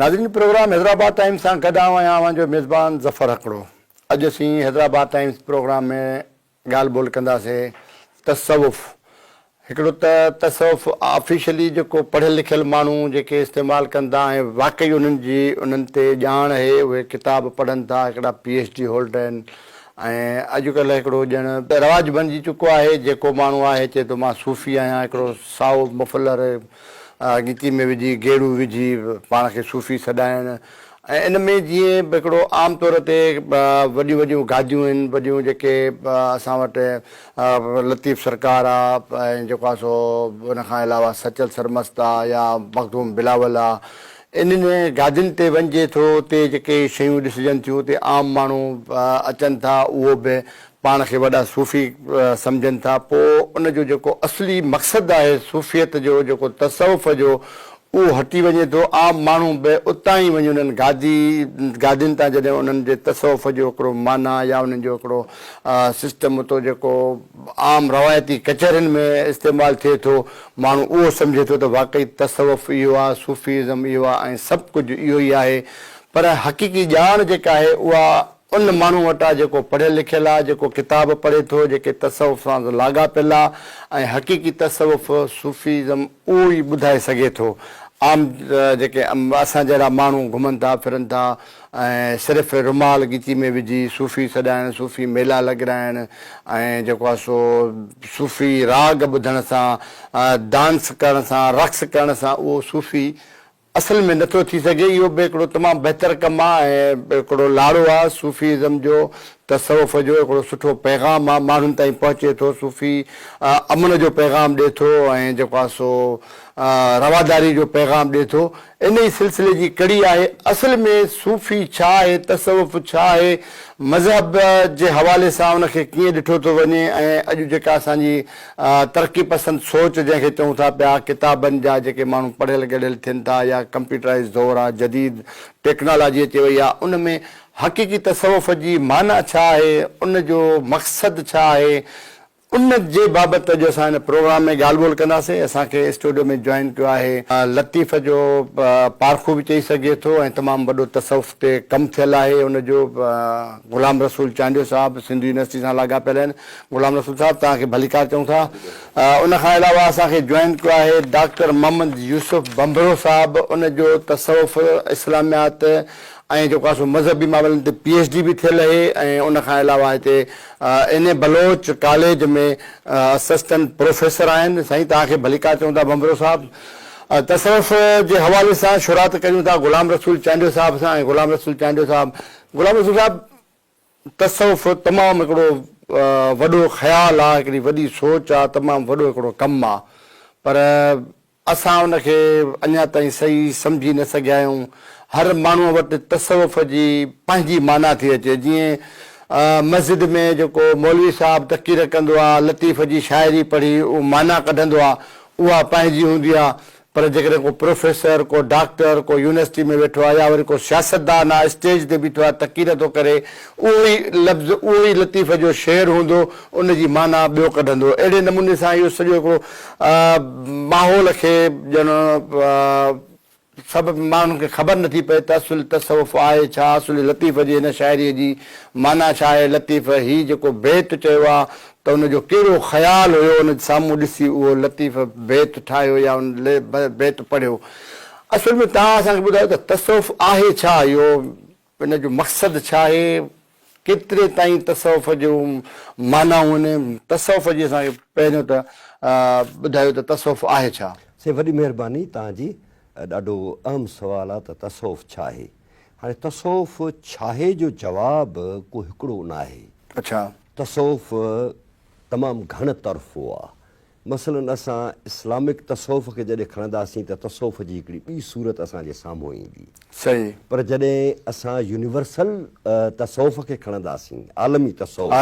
नाज़रीन programme Hyderabad times सां गॾु आहियां जो मेज़बान ज़फ़र हिकिड़ो। अॼु असीं हैदराबाद टाइम्स प्रोग्राम में ॻाल्हि ॿोल कंदासीं तसवुफ़। हिकिड़ो तसवुफ़ ऑफिशियली जेको पढ़ियल लिखियल माण्हू जेके इस्तेमालु कंदा ऐं वाक़ई उन्हनि ते ॼाण आहे उहे किताब पढ़नि था, हिकिड़ा PhD होल्डर आहिनि। ऐं अॼुकल्ह हिकिड़ो ॼण रवाजु बणिजी चुको आहे, जेको माण्हू आहे चए थो मां सूफ़ी आहियां, हिकिड़ो साओ मफ़लर ॻिटी में विझी गेड़ू विझी पाण खे सूफ़ी सॾाइणु। ऐं इन में जीअं हिकिड़ो आम तौर ते वॾियूं वॾियूं गादियूं आहिनि, वॾियूं जेके असां वटि लतीफ़ सरकार आहे ऐं जेको आहे सो उनखां अलावा सचल सरमस्त आहे या मखदूम बिलावल आहे। इन्हनि गादियुनि ते वञिजे थो, उते जेके शयूं ॾिसजनि थियूं उते आम माण्हू अचनि था, उहो बि पाण खे वॾा सूफ़ी सम्झनि था। पोइ उनजो जेको असली मक़सदु आहे सूफ़ियत जो, जेको तसवुफ़ जो, उहो हटी वञे थो। आम माण्हू बि उतां ई वञी उन्हनि गादियुनि तां जॾहिं उन्हनि जे तसवुफ़ जो हिकिड़ो माना या उन्हनि जो हिकिड़ो सिस्टम उतो जेको आम रवायती कचहरियुनि में इस्तेमालु थिए थो, माण्हू उहो सम्झे थो त वाक़ई तसवुफ़ इहो आहे, सूफ़ीज़म इहो आहे ऐं सभु कुझु इहो ई आहे। पर हक़ीक़ी ॼाण जेका आहे उहा उन माण्हू वटि आहे जेको पढ़ियल लिखियल आहे, जेको किताब पढ़े थो, जेके तसवुफ़ सां लाॻापियल आहे ऐं हक़ीक़ी तसवुफ़ सूफ़ीज़म उहो ई ॿुधाए सघे थो। आम जेके असां जहिड़ा माण्हू घुमनि था फिरनि था ऐं सिर्फ़ु रुमाल ॻिची में विझी सूफ़ी सॾाइणु, सूफ़ी मेला लॻाइणु ऐं जेको आहे सो सूफ़ी राग ॿुधण सां, डांस करण सां, रक़्स करण सां उहो सूफ़ी असल में नथो थी सघे। इहो बि हिकिड़ो तमामु बहितर कमु आहे ऐं हिकिड़ो लाड़ो आहे सूफ़ीज़म जो, तसवुफ़ जो हिकिड़ो सुठो पैगाम आहे, माण्हुनि ताईं पहुचे थो। सूफ़ी अमन जो पैगाम ॾिए थो ऐं जेको आहे सो रवादारी जो पैगाम ॾिए थो। इन ई सिलसिले जी कड़ी आहे। असल में सूफ़ी छा आहे, तसवुफ़ छा आहे, मज़हब जे हवाले सां उनखे कीअं ॾिठो थो वञे ऐं अॼु जेका असांजी तरक़ी पसंदि सोच जंहिंखे चऊं था पिया, किताबनि जा जेके माण्हू पढ़ियल गढ़ियल थियनि था या कंप्यूटराइज़ दौर आहे, जदीद टेक्नोलॉजी अची वई आहे, उन में हक़ीक़ी तसवुफ़ जी माना छा आहे, उनजो मक़सदु छा आहे, उन जे बाबति अॼु असां हिन प्रोग्राम में ॻाल्हि ॿोल कंदासीं। असांखे स्टूडियो में जॉइन कयो आहे लतीफ़ जो पारखू बि चई सघे थो ऐं तमामु वॾो तसवुफ़ ते कमु थियल आहे उनजो, ग़ुलाम रसूल चांडियो साहिबु सिंधु यूनिवर्सिटी सां लाॻापियल आहिनि। ग़ुलाम रसूल साहिबु तव्हांखे भलीकार चऊं था। उनखां अलावा असांखे जॉइन कयो आहे डॉक्टर मोहम्मद यूसुफ बंबरो साहिबु, उनजो तसवुफ़ इस्लामियात ऐं जेको आहे सो मज़हबी मामलनि ते PhD बि थियल आहे ऐं उनखां अलावा हिते इन बलोच कॉलेज में असिस्टेंट प्रोफेसर आहिनि। साईं तव्हांखे भलीकार चऊं था बंबरो साहिबु। तसवुफ़ जे हवाले सां शुरूआत कयूं था ग़ुलाम रसूल चांडियो साहिब सां। ऐं ग़ुलाम रसूल चांडियो साहिबु, ग़ुलाम रसूल साहिबु, तसवुफ़ तमामु हिकिड़ो वॾो ख़्यालु आहे, हिकिड़ी वॾी सोच आहे, तमामु वॾो हिकिड़ो कमु आहे, पर असां उनखे अञा ताईं सही सम्झी न सघिया आहियूं। हर माण्हूअ वटि तसवुफ़ जी पंहिंजी माना थी अचे। जीअं मस्जिद में जेको मौलवी साहिबु तक़रीर कंदो आहे, लतीफ़ जी शाइरी पढ़ी उहो माना कढंदो आहे, उहा पंहिंजी हूंदी आहे। पर जेकॾहिं को प्रोफेसर, को डॉक्टर, को यूनिवर्सिटी में वेठो आहे या वरी को सियासतदान आहे, स्टेज ते बीठो आहे, तक़रीर थो करे, उहो ई लफ़्ज़, उहो ई लतीफ़ जो शेर हूंदो, उनजी माना ॿियो कढंदो। अहिड़े नमूने सां इहो सॼो हिकिड़ो माहौल खे ॼण सभु माण्हुनि खे ख़बर नथी पए त असुल तसवुफ़ आहे छा, असुल लतीफ़ जी हिन शाइरीअ जी माना छा आहे। लतीफ़ हीउ जेको बैत चयो आहे त उनजो कहिड़ो ख़्यालु हुयो, उन साम्हूं ॾिसी उहो लतीफ़ बैत ठाहियो या उन बैत पढ़ियो। असुल में तव्हां असांखे ॿुधायो त तसवुफ़ आहे छा, इहो हिन जो मक़सदु छा आहे, केतिरे ताईं तसवुफ़ जूं मानाऊं आहिनि, तसवुफ़ जी असांखे पहिरियों त ॿुधायो त तसवुफ़ आहे छा। से वॾी महिरबानी तव्हांजी। ॾाढो अहम सुवालु आहे त तसवुफ़ छा आहे। हाणे तसवुफ़ छा आहे जो जवाबु को हिकिड़ो न आहे। अच्छा, तसवुफ़ तमामु घण तरफ़ो आहे। मसलन असां इस्लामिक तसवुफ़ खे जॾहिं खणंदासीं त तसवुफ़ जी हिकिड़ी ॿी सूरत असांजे साम्हूं ईंदी। सही। पर जॾहिं असां यूनिवर्सल तसवुफ़ खे खणंदासीं, आलमी तसवुफ़,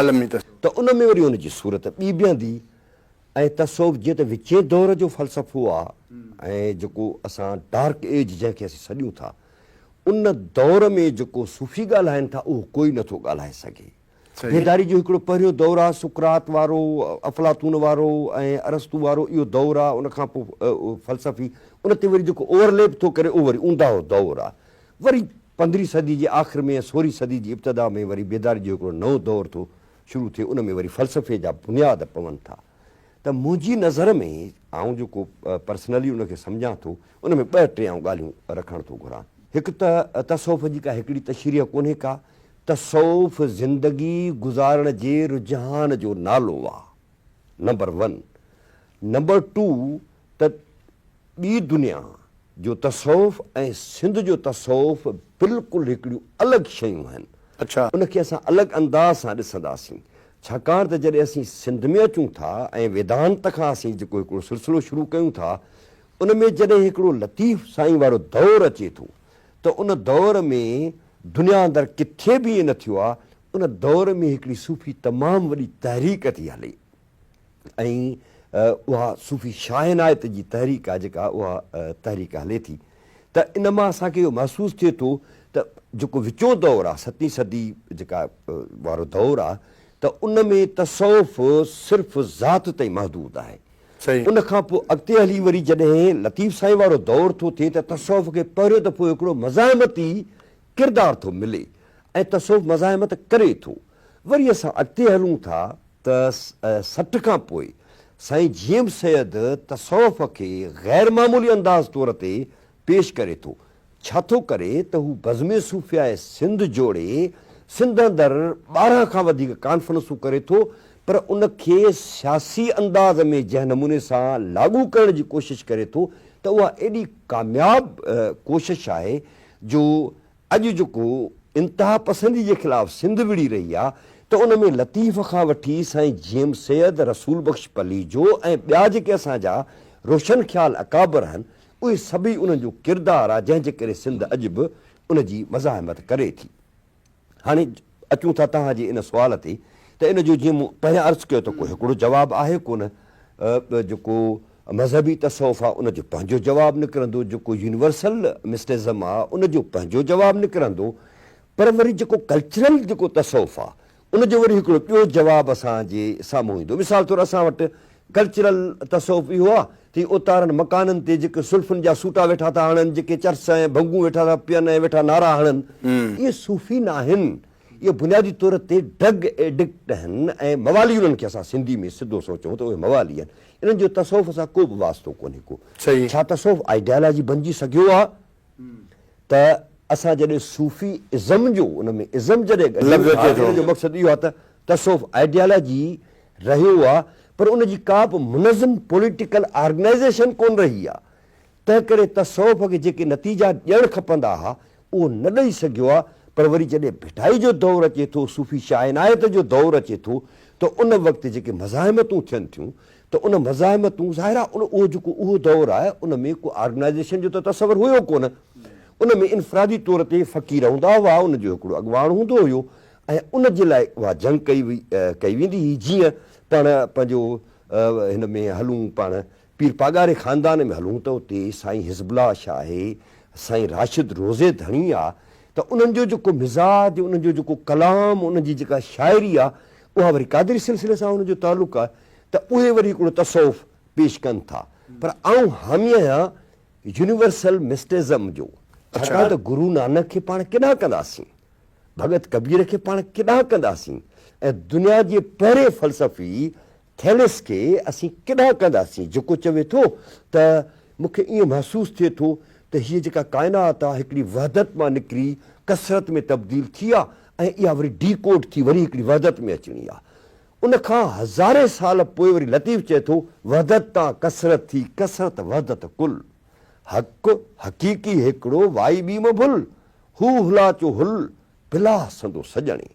त उन में वरी उनजी सूरत ॿी बीहंदी। ऐं तसवुफ़ जीअं त विचें दौर जो फ़लसफ़ो आहे ऐं जेको असां डार्क एज जंहिंखे असीं सॾियूं था, उन दौर में जेको सूफ़ी ॻाल्हाइनि था उहो कोई नथो ॻाल्हाए सघे। बेदारी जो हिकिड़ो पहिरियों दौरु आहे, सुकरात वारो, अफ़लातून वारो ऐं अरस्तू वारो, इहो दौरु आहे। उनखां पोइ फ़लसफ़ी, उन ते वरी जेको ओवरलेप थो करे उहो वरी ऊंदाहो दौरु आहे। वरी 15वीं सदी जे आख़िर में 16वीं सदी जी इब्तिदा में वरी बेदारी जो हिकिड़ो नओं दौरु थो शुरू थिए, उन में वरी फ़लसफ़े जा बुनियाद पवनि था। त मुंहिंजी नज़र में आउं जेको पर्सनली उनखे सम्झां थो, उन में 2-3 ॻाल्हियूं रखणु थो घुरां। हिकु त तसौफ़ जी का हिकिड़ी तशरीह कोन्हे का, तसौफ़ ज़िंदगी गुज़ारण जे रुझान जो नालो आहे, नंबर 1। नंबर 2 त ॿी दुनिया जो तसौफ़ ऐं सिंध जो तसौफ़ बिल्कुलु हिकिड़ियूं अलॻि शयूं आहिनि। अच्छा, उनखे असां अलॻि अंदाज़ सां ॾिसंदासीं, छाकाणि त जॾहिं असीं सिंध में अचूं था ऐं वेदांत खां असीं जेको हिकिड़ो सिलसिलो शुरू कयूं था, उन में जॾहिं हिकिड़ो लतीफ़ साईं वारो दौरु अचे थो त उन दौर में दुनिया अंदरि किथे बि ईअं न थियो आहे, उन दौर में हिकिड़ी सूफ़ी तमामु वॾी तहरीक थी हले ऐं उहा सूफ़ी शाइनायत जी तहरीक आहे जेका उहा तहरीक हले थी। त इन मां असांखे इहो महसूसु थिए थो त जेको विचों दौरु आहे 7वीं सदी जेका वारो दौरु आहे, त उन में तसौफ़ सिर्फ़ु ज़ात ताईं महदूद आहे। सही। उन खां पोइ अॻिते हली वरी जॾहिं लतीफ़ साईं वारो दौरु थो थिए त तसौफ़ खे पहिरियों दफ़ो हिकिड़ो मज़ाहिमती किरदारु थो मिले ऐं तसौफ़ मज़ाहिमत करे थो। वरी असां अॻिते हलूं था त 60 खां पोइ साईं जेम्स सैयद तसौफ़ खे ग़ैर मामूली अंदाज़ तौर ते पेश करे थो। छा थो करे त हू बज़्म सूफ़िया ऐं सिंध जोड़े सिंध अंदरि 12 खां वधीक कॉन्फ्रेंसूं करे थो, पर उनखे सियासी अंदाज़ में जंहिं नमूने सां लागू करण जी कोशिशि करे थो त उहा एॾी कामयाब कोशिशि आहे जो अॼु जेको इंतिहा पसंदी जे ख़िलाफ़ु सिंध विड़ी रही आहे, त उन में लतीफ़ खां वठी साईं जेम्स सैयद, रसूल बख़्श पलीजो ऐं ॿिया जेके असांजा रोशन ख़्याल अकाबर आहिनि, उहे सभई उन्हनि जो किरदारु आहे जंहिंजे करे सिंध अॼु बि उन जी मज़ाहिमत करे थी। हाणे अचूं था तव्हांजे इन सुवाल ते त इन जो जीअं मूं पहिरियां अर्ज़ु कयो त को हिकिड़ो जवाबु आहे कोन। जेको मज़हबी तसौफ़ आहे उनजो पंहिंजो जवाबु निकिरंदो, जेको यूनिवर्सल मिस्टिज़म आहे उनजो पंहिंजो जवाबु निकिरंदो, पर वरी जेको कल्चरल जेको तसौफ़ आहे उनजो वरी हिकिड़ो ॿियो जवाबु असांजे साम्हूं ईंदो। मिसाल तौरु असां वटि कल्चरल तसौफ़ इहो आहे त उतारनि मकाननि ते जेके सुल्फ़नि जा सूटा वेठा था हणनि, जेके चर्च ऐं भंगूं वेठा था पीअनि ऐं वेठा नारा हणनि, इहे सूफ़ी न आहिनि। इहे बुनियादी तौर ते ड्रग एडिक्ट आहिनि ऐं मवाली उन्हनि खे असां सिंधी में सिधो सोचूं त उहे मवाली आहिनि। इन्हनि जो तसौफ़ सां को बि वास्तो कोन्हे को। सही। छा तसौफ़ आइडियालॉजी बणिजी सघियो आहे त असां जॾहिं सूफ़ी इज़म जो उन में इज़म जॾहिं जो मक़सदु इहो आहे त तसौफ़ आइडियालॉजी रहियो आहे, पर उनजी का बि मुनज़म पॉलिटिकल ऑर्गेनाइज़ेशन कोन रही आहे। तंहिं करे तसौफ़ खे जेके नतीजा ॾियणु खपंदा हुआ उहो न ॾेई सघियो आहे। पर वरी जॾहिं भिटाई जो दौरु अचे थो, सूफ़ी शाइनायत जो दौरु अचे थो, त उन वक़्तु जेके मज़ाहिमतूं थियनि थियूं त उन मज़ाहिमतूं ज़ाहिर आहे उहो जेको उहो दौरु आहे उन में को ऑर्गेनाइज़ेशन जो त तसवुर हुयो कोन। उन में इनफ़रादी तौर ते फ़क़ीर हूंदा हुआ, उनजो हिकिड़ो अॻुवाण हूंदो हुयो ऐं उन जे लाइ उहा जंग कई वेंदी हुई। जीअं पाण पंहिंजो हिन में हलूं, पाण पीर पागारे ख़ानदान में हलूं त उते साईं हिज़बुल्लाह शाह आहे, साईं राशिद रोज़े धणी आहे, त उन्हनि जो जेको मिज़ाज, उन्हनि जो जेको कलाम, उन्हनि जी जेका शाइरी आहे उहा वरी क़ादरी सिलसिले सां उनजो तालुक़ु आहे, त उहे वरी हिकिड़ो तसौफ़ पेश कनि था। पर आउं हामी आहियां यूनिवर्सल मिस्टिज़म जो, छाकाणि त गुरू नानक खे पाण केॾांहुं कंदासीं, भगत कबीर खे पाण केॾांहुं कंदासीं, ऐं दुनिया जे पहिरें फ़लसफ़ी थेलिस खे असीं केॾांहुं कंदासीं, जेको चवे थो त मूंखे ईअं महसूसु थिए थो त हीअ जेका काइनात आहे हिकिड़ी वहदत मां निकिरी कसरत में तब्दील थी आहे ऐं इहा वरी डीकोड थी वरी हिकिड़ी वहदत में अचणी आहे। उन खां हज़ारे साल पोइ वरी लतीफ़ चए थो वहदत तां कसरत थी, कसरत वहदत कुल, हक़ हक़ीक़ी हिकिड़ो वाई ॿी मभुल, हू हुला चो हुल बिला संदो सॼणी।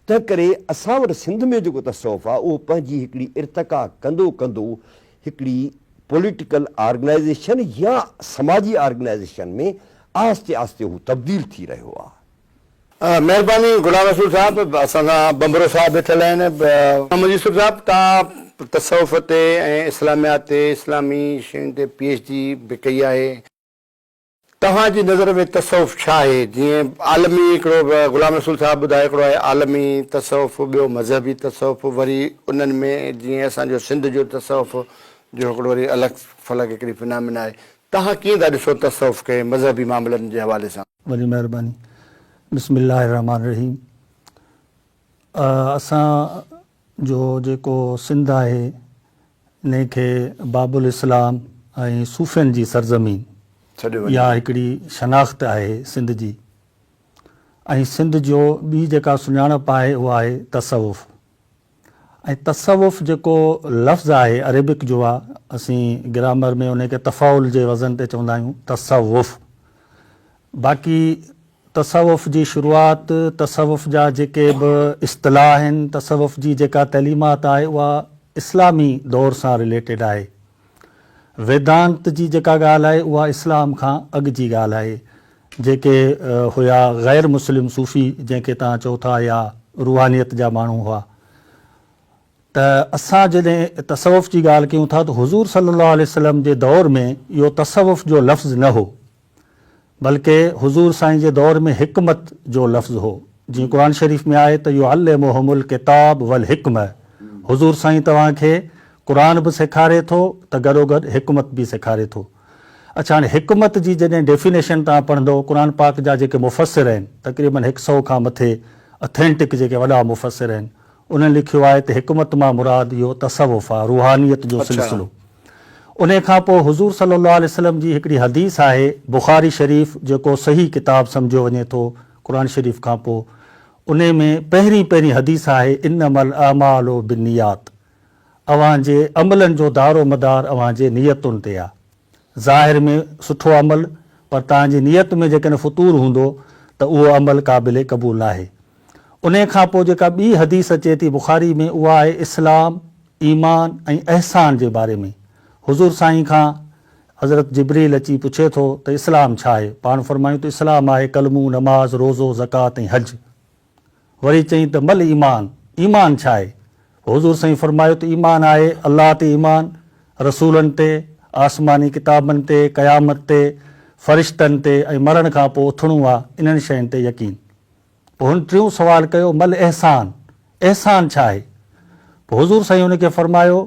तंहिं करे असां वटि सिंध में जेको तसौफ़ आहे उहो पंहिंजी हिकिड़ी इर्तिका कंदो कंदो हिकिड़ी पॉलिटिकल ऑर्गेनाइज़ेशन या समाजी ऑर्गेनाइज़ेशन में आहिस्ते आहिस्ते हू तब्दील थी रहियो आहे। महिरबानी गुलाम रसूल साहब, असां सां बंबरो साहब वेठल आहिनि। मोहम्मद यूसुफ साहब, तव्हां तसौफ़ ते ऐं इस्लामियात ते, इस्लामी शयुनि ते PhD बि कई आहे। तव्हांजी नज़र में तसौफ़ छा आहे? जीअं आलमी हिकिड़ो गुलाम रसूल साहब ॿुधाए हिकिड़ो आहे आलमी तसौफ़, ॿियो मज़हबी तसौफ़, वरी उन्हनि में जीअं असांजो सिंध जो तसौफ़ जो हिकिड़ो वरी अलॻि फलक हिकिड़ी फिनामिना आहे। तव्हां कीअं था ॾिसो तसौफ़ खे मज़हबी मामलनि जे हवाले सां? वॾी महिरबानी। बिस्मिल्लाहिर्रहमानिर्रहीम। असांजो जेको सिंध आहे इन खे बाबुल इस्लाम ऐं सूफ़ियुनि जी सरज़मीन इहा हिकिड़ी शनाख़्त आहे सिंध जी। ऐं सिंध जो ॿी जेका सुञाणप आहे उहा आहे तसवुफ़। ऐं तसवुफ़ जेको लफ़्ज़ आहे अरेबिक जो आहे, असीं ग्रामर में उनखे तफ़ाउल जे वज़न ते चवंदा आहियूं तसवुफ़। बाक़ी तसवुफ़ जी शुरूआति, तसवुफ़ जा जेके बि इस्तिलाह आहिनि, तसवुफ़ जी जेका तइलीमात आहे उहा इस्लामी दौर सां रिलेटेड आहे। वेदांत जी जेका ॻाल्हि आहे उहा इस्लाम खां अॻु जी ॻाल्हि आहे। जेके हुया ग़ैर मुस्लिम सूफ़ी जंहिंखे तव्हां चओ था या रूहानियत जा माण्हू हुआ, त असां जॾहिं तसवुफ़ जी ॻाल्हि कयूं था त हुज़ूर सल्लल्लाहु अलैहि वसल्लम जे दौर में इहो तसवुफ़ जो लफ़्ज़ न हो, बल्कि हुज़ूर साईं जे दौर में हिकमत जो लफ़्ज़ हो। जीअं क़ुरान शरीफ़ में आहे त युअल्लिमुहुमुल किताब वल हिकम, हुज़ूर साईं तव्हांखे क़ुरान बि सेखारे थो त गॾोगॾु हिकमत बि सेखारे थो। अच्छा, हाणे हिकमत जी जॾहिं डेफिनेशन तव्हां पढ़ंदो, क़ुरान पाक जा जेके मुफ़सिर आहिनि, तक़रीबन 100 खां मथे अथेंटिक जेके वॾा मुफ़सिर आहिनि, उन्हनि लिखियो आहे त हिकमत मां मुराद इहो तसवुफ़ आहे, रूहानियत जो सिलसिलो। उन खां पोइ हुज़ूर सल्लल्लाहु अलैहि वसल्लम जी हिकिड़ी हदीस आहे, बुख़ारी शरीफ़ जेको सही किताब सम्झो वञे थो क़ुरान शरीफ़ खां पोइ, उन में पहिरीं हदीस आहे इन्नमल अमालु बिन्नियात, अव्हां जे अमलनि जो दारो मदार अव्हां जे नियतुनि ते आहे। ज़ाहिर में सुठो अमल, पर तव्हांजी नियत में जेकॾहिं फ़ुतूर हूंदो त उहो अमल क़ाबिल क़बूल आहे। उन खां पोइ जेका ॿी हदीस अचे थी बुख़ारी में, उहा आहे इस्लाम, ईमान ऐं अहसान जे बारे में। हुज़ूर साईं खां हज़रत जिब्रील अची पुछे थो त इस्लाम छा आहे? पाण फरमायूं त इस्लाम आहे कलमू, नमाज़, रोज़ो, ज़कात ऐं हज। वरी चई त मल ईमान, ईमान छा आहे? हुज़ूर साईं फरमायो त ईमान आहे अल्लाह ते ईमान, रसूलनि ते, आसमानी किताबनि ते, क़यामत ते, फ़रिश्तनि ते ऐं मरण खां पोइ उथणो आहे, इन्हनि शयुनि ते यकीन। पोइ हुन टियों सुवालु कयो मल अहसान, अहसान छा आहे? पोइ हुज़ूर साईं हुनखे फरमायो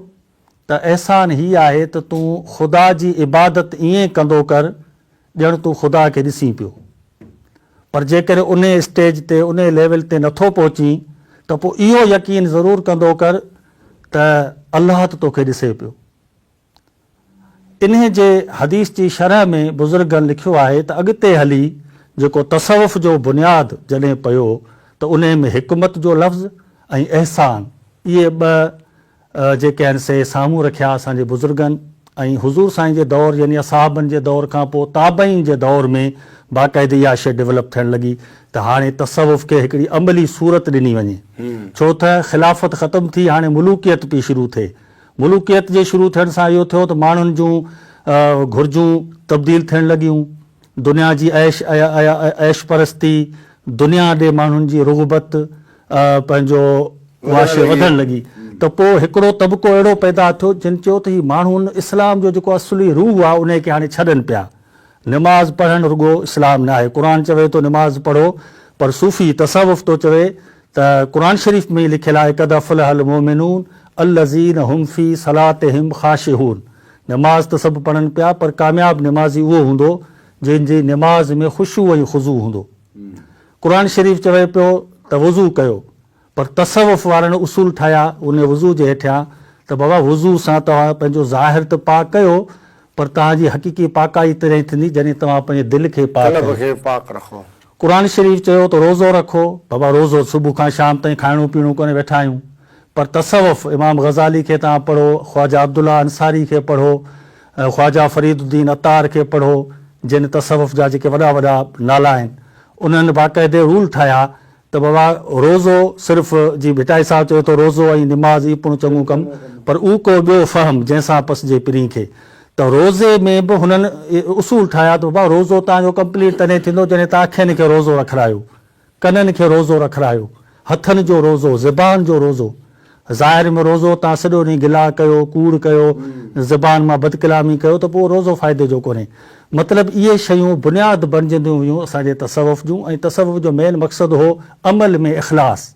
त अहसान हीअ आहे त तूं ख़ुदा जी इबादत ईअं कंदो कर ॼण तूं ख़ुदा खे ॾिसी पियो। पर जेकॾहिं उन स्टेज ते, उन लेवल ते नथो पहुची त पोइ इहो यकीन ज़रूरु कंदो कर त अल्लाह त तोखे ॾिसे पियो। इन जे हदीस जी शरह में बुज़ुर्गनि लिखियो आहे त अॻिते हली जेको तसवुफ़ जो बुनियादु जॾहिं पियो त उन में हिकमत जो लफ़्ज़ ऐं अहसान, इहे ॿ जेके आहिनि से साम्हूं रखिया असांजे बुज़ुर्गनि। ऐं हुज़ूर साईं जे दौर यानी असहाबनि जे दौर खां पोइ ताबईन जे दौर में बाक़ाइदे इहा शइ डेवलप थियणु लॻी त हाणे तसवुफ़ खे हिकिड़ी अमली सूरत ॾिनी वञे। छो त ख़िलाफ़त ख़तमु थी, हाणे मुलूकियत पई शुरू थिए। मुलूकियत जे शुरू थियण सां इहो थियो त माण्हुनि जूं घुर्जूं तब्दील थियणु लॻियूं, दुनिया जी ऐश परस्ती, दुनिया ॾे माण्हुनि जी रुग़बत पंहिंजो उहा शइ वधणु लॻी। त पोइ हिकिड़ो तबिको अहिड़ो पैदा थियो जिन चयो त हीउ माण्हुनि इस्लाम जो जेको असली रूह आहे उनखे हाणे छॾनि पिया। निमाज़ पढ़णु रुॻो इस्लाम न आहे, क़ुरान चवे थो निमाज़ पढ़ो, पर सूफ़ी तसवुफ़ थो चवे त क़ुरान शरीफ़ में ई लिखियलु आहे क़द अफ़लहल मोमिनून अल्लज़ीन हुम फ़ी सलातिहिम ख़ाशिऊन। निमाज़ त सभु पढ़नि पिया, पर कामयाबु निमाज़ी उहो हूंदो जंहिंजी निमाज़ में ख़ुशू ऐं ख़ुज़ू हूंदो। क़ुरान शरीफ़ चवे पियो त वज़ू कयो, पर तसवुफ़ वारनि उसूल ठाहिया उन वज़ू जे हेठियां त बाबा वज़ू सां तव्हां पंहिंजो ज़ाहिर त पाक कयो, पर तव्हांजी हक़ीक़ी पाकाई तॾहिं थींदी जॾहिं तव्हां पंहिंजे दिलि खे पाक रखो। क़ुरान शरीफ़ चयो त रोज़ो रखो, बाबा रोज़ो सुबुह खां शाम ताईं खाइणो पीअणो कोन्हे वेठा आहियूं। पर तसवुफ़ इमाम ग़ज़ाली खे तव्हां पढ़ो, ख़्वाजा अब्दुल्ला अंसारी खे पढ़ो, ख़्वाजा फ़रीदुद्दीन अतार खे पढ़ो, जिन तसवुफ़ जा जेके वॾा वॾा नाला आहिनि, उन्हनि बाक़ाइदे रूल ठाहिया त बाबा रोज़ो सिर्फ़ु जी भिटाई साहिबु चवे थो रोज़ो ऐं निमाज़ ई पिणु चङो कमु, पर उहो को ॿियो फ़हम जंहिंसां पसिजे पिरी खे। त रोज़े में बि हुननि उसूल ठाहिया त बाबा रोज़ो तव्हांजो कंप्लीट तॾहिं थींदो जॾहिं तव्हां अखियुनि खे रोज़ो रखायो, कननि खे रोज़ो रखायो, हथनि जो रोज़ो, ज़बान जो रोज़ो। ज़ाहिर में रोज़ो तव्हां सॼो ॾींहुं गिला कयो, कूड़ कयो, ज़बान मां बदकलामी कयो त पोइ रोज़ो फ़ाइदे जो कोन्हे। मतिलबु इहे शयूं बुनियादु बणिजंदियूं हुयूं असांजे तसवुफ़ जूं। ऐं तसवुफ़ जो मेन मक़सदु हो अमल में इख़लास,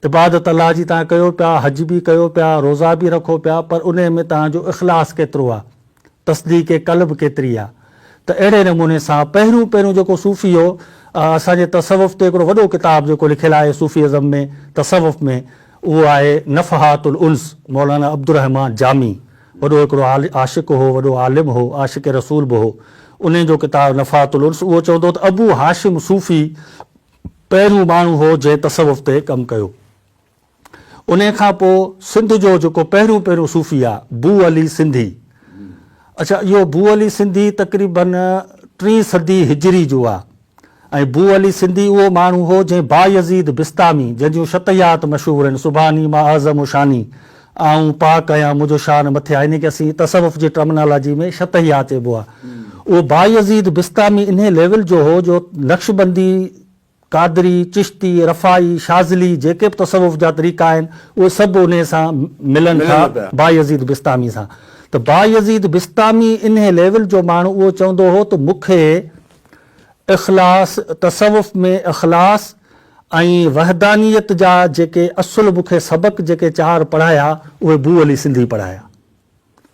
इबादत अलाह जी तव्हां कयो पिया, हज बि कयो पिया, रोज़ा बि रखो पिया, पर उन में तव्हांजो इख़लास केतिरो आहे, तस्दीक़ क़ल्ब केतिरी आहे। त अहिड़े नमूने सां पहिरियों जेको सूफ़ी हो, असांजे तसवुफ़ ते हिकिड़ो वॾो किताबु जेको लिखियलु आहे सूफ़ीज़म में तसवुफ़ में, उहो आहे नफ़हातुल उन्स, मौलाना अब्दुर रहमान जामी, वॾो हिकिड़ो आशिक़ हो, वॾो आलिम हो, आशिक़ रसूल बि हो। उन जो किताबु नफ़हातुल उन्स, उहो चवंदो त अबू हाशिम सूफ़ी पहिरियों माण्हू हो जंहिं तसवुफ़ ते कमु कयो। उन खां पोइ सिंध जो जेको पहिरियों सूफ़ी आहे, बू अली सिंधी। अच्छा, इहो बू अली सिंधी तक़रीबन 3 सदी हिजरी जो आहे। ऐं बू अली सिंधी उहो माण्हू हो जंहिं बायज़ीद बिस्तामी, जंहिंजूं शतयात मशहूरु आहिनि, सुभानी मां आज़म शानी, आऊं पाक आहियां मुंहिंजो शान मथे आहे, इन खे असीं तसवुफ़ जी टर्मिनोलॉजी में शतयात चइबो आहे। उहो बायज़ीद बिस्तामी इन लेवल जो हो जो नक्शबंदी, कादरी, चिश्ती, रफ़ाई, शाज़ली, जेके बि तसवुफ़ जा तरीक़ा आहिनि उहे सभु उन सां मिलनि था बायज़ीद बिस्तामी सां। त बायज़ीद बिस्तामी इन लेवल जो माण्हू उहो चवंदो हो त मूंखे इख़लास, तसवुफ़ में इख़लास ऐं वहदानियत जा जेके असुल मूंखे सबक़ जेके 4 पढ़ाया उहे बू अली सिंधी पढ़ाया।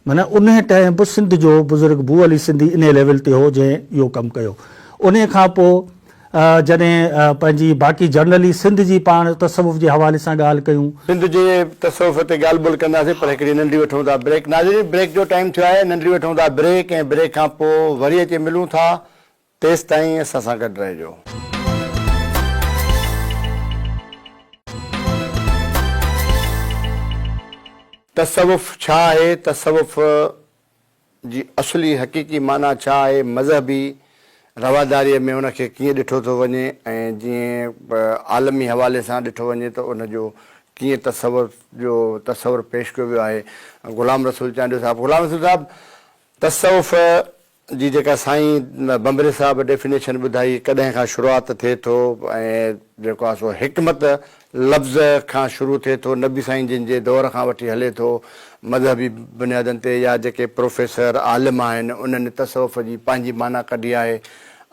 माना उन टाइम बि सिंध जो बुज़ुर्ग बू अली सिंधी इन लेवल ते हो जंहिं इहो कमु कयो। उन खां पोइ जॾहिं पंहिंजी बाक़ी जनरली सिंध जी पाण तसवुफ़ जे हवाले सां ॻाल्हि कयूं, सिंध जे तसवुफ़ ते ॻाल्हि ॿोल कंदासीं, पर हिकिड़ी नंढी वठूं था ब्रेक। नाज़रीन, ब्रेक जो टाइम थियो आहे, नंढी वठूं था ब्रेक, ऐं ब्रेक खां पोइ वरी अची मिलूं था। तेसि ताईं असां सां गॾु रहिजो। तसवुफ़ छा आहे, तसवुफ़ जी असली हक़ीक़ी माना छा आहे, मज़हबी रवादारीअ में उनखे कीअं ॾिठो थो वञे, ऐं जीअं आलमी हवाले सां ॾिठो वञे त उनजो कीअं तसवुर पेश कयो वियो आहे। ग़ुलाम रसूल चांडियो साहिबु, ग़ुलाम रसूल साहिबु, तसवुफ़ जी जेका साईं बंबरे साहिबु डेफिनेशन ॿुधाई, कॾहिं खां शुरूआति थिए थो, ऐं जेको आहे सो हिकमत लफ़्ज़ खां शुरू थिए थो, नबी साईं जिन जे दौर खां वठी हले थो, मज़हबी बुनियादनि ते, या जेके प्रोफेसर आलिम आहिनि उन्हनि तसवुफ़ जी पंहिंजी माना कढी आहे,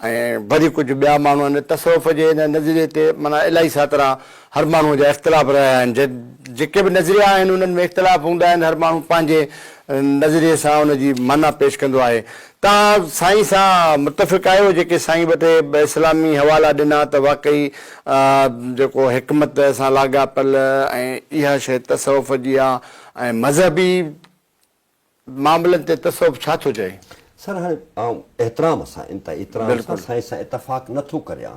ऐं वरी कुझु ॿिया माण्हू आहिनि तसवुफ़ जे हिन नज़रिए ते, माना इलाही सातरा हर माण्हूअ जा इख़्तिलाफ़ रहिया आहिनि। जेके बि नज़रिया आहिनि उन्हनि में इख़्तिलाफ़ हूंदा आहिनि, हर माण्हू पंहिंजे नज़रिए सां उनजी माना पेश कंदो आहे। तव्हां साईं सां मुतफ़िक़ आहियो जेके साईं ॿ टे इस्लामी हवाला ॾिना त वाक़ई जेको हिकमत सां लाॻापियल ऐं इहा शइ तसवुफ़ जी आहे, ऐं मज़हबी मामलनि ते तसवुफ़ छा थो चए? सर, हाणे आउं एतिराम सां साईं सां इतफ़ाक़ नथो करियां।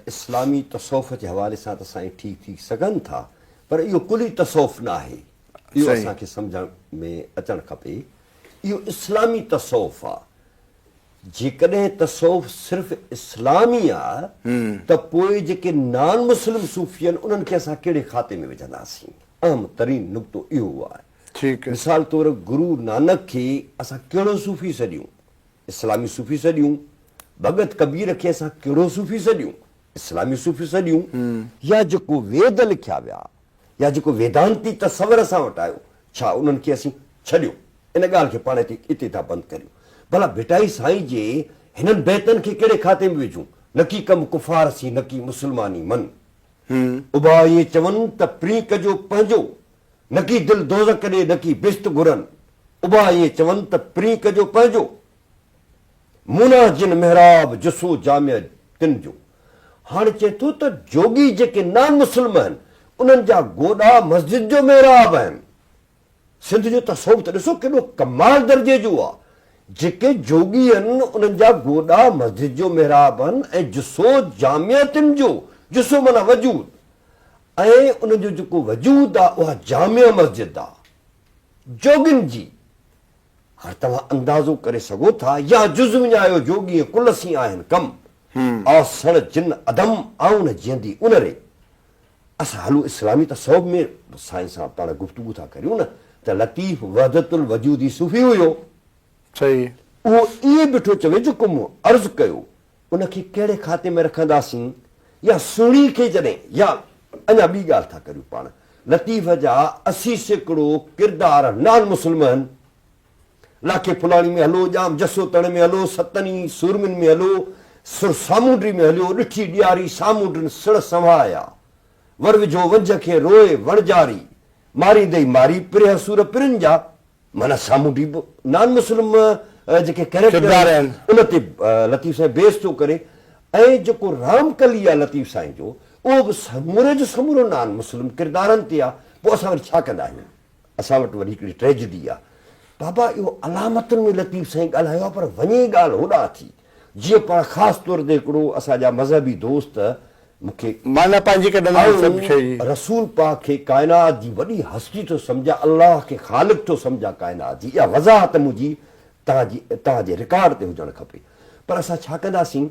इस्लामी तसवुफ़ जे हवाले सां त साईं ठीकु थी सघनि था, पर इहो कुली तसवुफ़ न आहे, इहो असांखे सम्झण में अचणु खपे। इहो इस्लामी तसवुफ़ आहे। जेकॾहिं तसवुफ़ सिर्फ़ु इस्लामी आहे त पोइ जेके नान मुस्लिम सूफ़ी आहिनि उन्हनि खे असां कहिड़े खाते में विझंदासीं? अहम तरीन नुक़्तो इहो आहे। मिसाल तौर गुरु नानक खे असां कहिड़ो सूफ़ी सॾियूं? इस्लामी सूफ़ी सॾियूं। भगत कबीर खे असां कहिड़ो सूफ़ी सॾियूं? इस्लामी सूफ़ी सॾियूं। या जेको वेद लिखिया विया, या जेको वेदांती तसवर असां वटि आयो, छा उन्हनि खे असीं छॾियो? इन ॻाल्हि खे पाण हिते था बंदि करियूं। भला भिटाई साईं जे हिननि बैतनि खे कहिड़े खाते में विझूं? न की कमु कुफ़ार सी, न की मुस्लमानी मन। उबा इहे चवनि त प्री कजो पंहिंजो, न की दिलि दोज़ख ॾे, न की बिस्त घुरनि। उबा इहे चवनि त प्री कजो पंहिंजो, मुना जिन महराब जुसो जामिया तिन जो। हाणे चए थो त जोगी जेके नान मुस्लिम आहिनि उन्हनि जा गोॾा मस्जिद जो महराब आहिनि। सिंध जो तसवुफ़ त ॾिसो केॾो कमाल दर्जे जो आहे। जेके जोगी आहिनि उन्हनि जा गोॾा मस्जिद जो महराब आहिनि, ऐं जुसो जामिया तिन जो। जुसो माना वजूद, ऐं उनजो जेको वजूद आहे उहा जामिया मस्जिद आहे जोगिन जी। हाणे तव्हां अंदाज़ो करे सघो था, या जुज़ विञायो जोगी कुलसी आहिनि कम आसण जिन अदम आऊं न जीअंदी उन रे। असां हलो इस्लामी तसवुफ़ में साईं सां पाण गुफ़्तगू था करियूं न, त लतीफ़ वहदतुल वजूदी सूफ़ी हुयो। सही, उहो इहे बीठो चवे जेको मूं अर्ज़ु कयो उनखे कहिड़े खाते में रखंदासीं? या सुहिणी खे जॾहिं, या अञा ॿी ॻाल्हि था करियूं पाण, लतीफ़ जा 80 सैकड़ो किरदार नान मुस्लिम आहिनि। लाखे फुलाणी में हलो, जाम जसो तण में हलो, सतनी सूरमिन में हलो, सुर सामूंडी में हलियो, ॾिठी ॾियारी सामूंडनि सिड़ संभाया, वर विझो वंझ खे रोए वणजारी, मारी दई मारी पिरे सूर पिरनि जा। माना सामूंडी नान मुस्लिम जेके कैरेक्टर आहिनि उन ते लतीफ़ साईं बेस थो करे। ऐं जेको रामकली आहे लतीफ़ साईं जो, उहो बि समूरे जो समूरो नान मुस्लिम किरदारनि ते आहे। पोइ असां वरी छा कंदा आहियूं, असां वटि वरी हिकिड़ी ट्रेजेडी आहे। बाबा इहो अलामतुनि में लतीफ़ साईं ॻाल्हायो आहे, पर वञे ॻाल्हि होॾां थी। जीअं पाण ख़ासि तौर ते हिकिड़ो असांजा मज़हबी दोस्त मूंखे माना पंहिंजी कढंदा आहिनि सभु शइ। रसूल पाक खे काइनात जी वॾी हस्ती थो सम्झा, अलाह खे ख़ालिक़ थो सम्झा काइनात जी। इहा वज़ाहत मुंहिंजी तव्हांजे रिकॉर्ड ते हुजणु खपे। पर असां छा कंदासीं,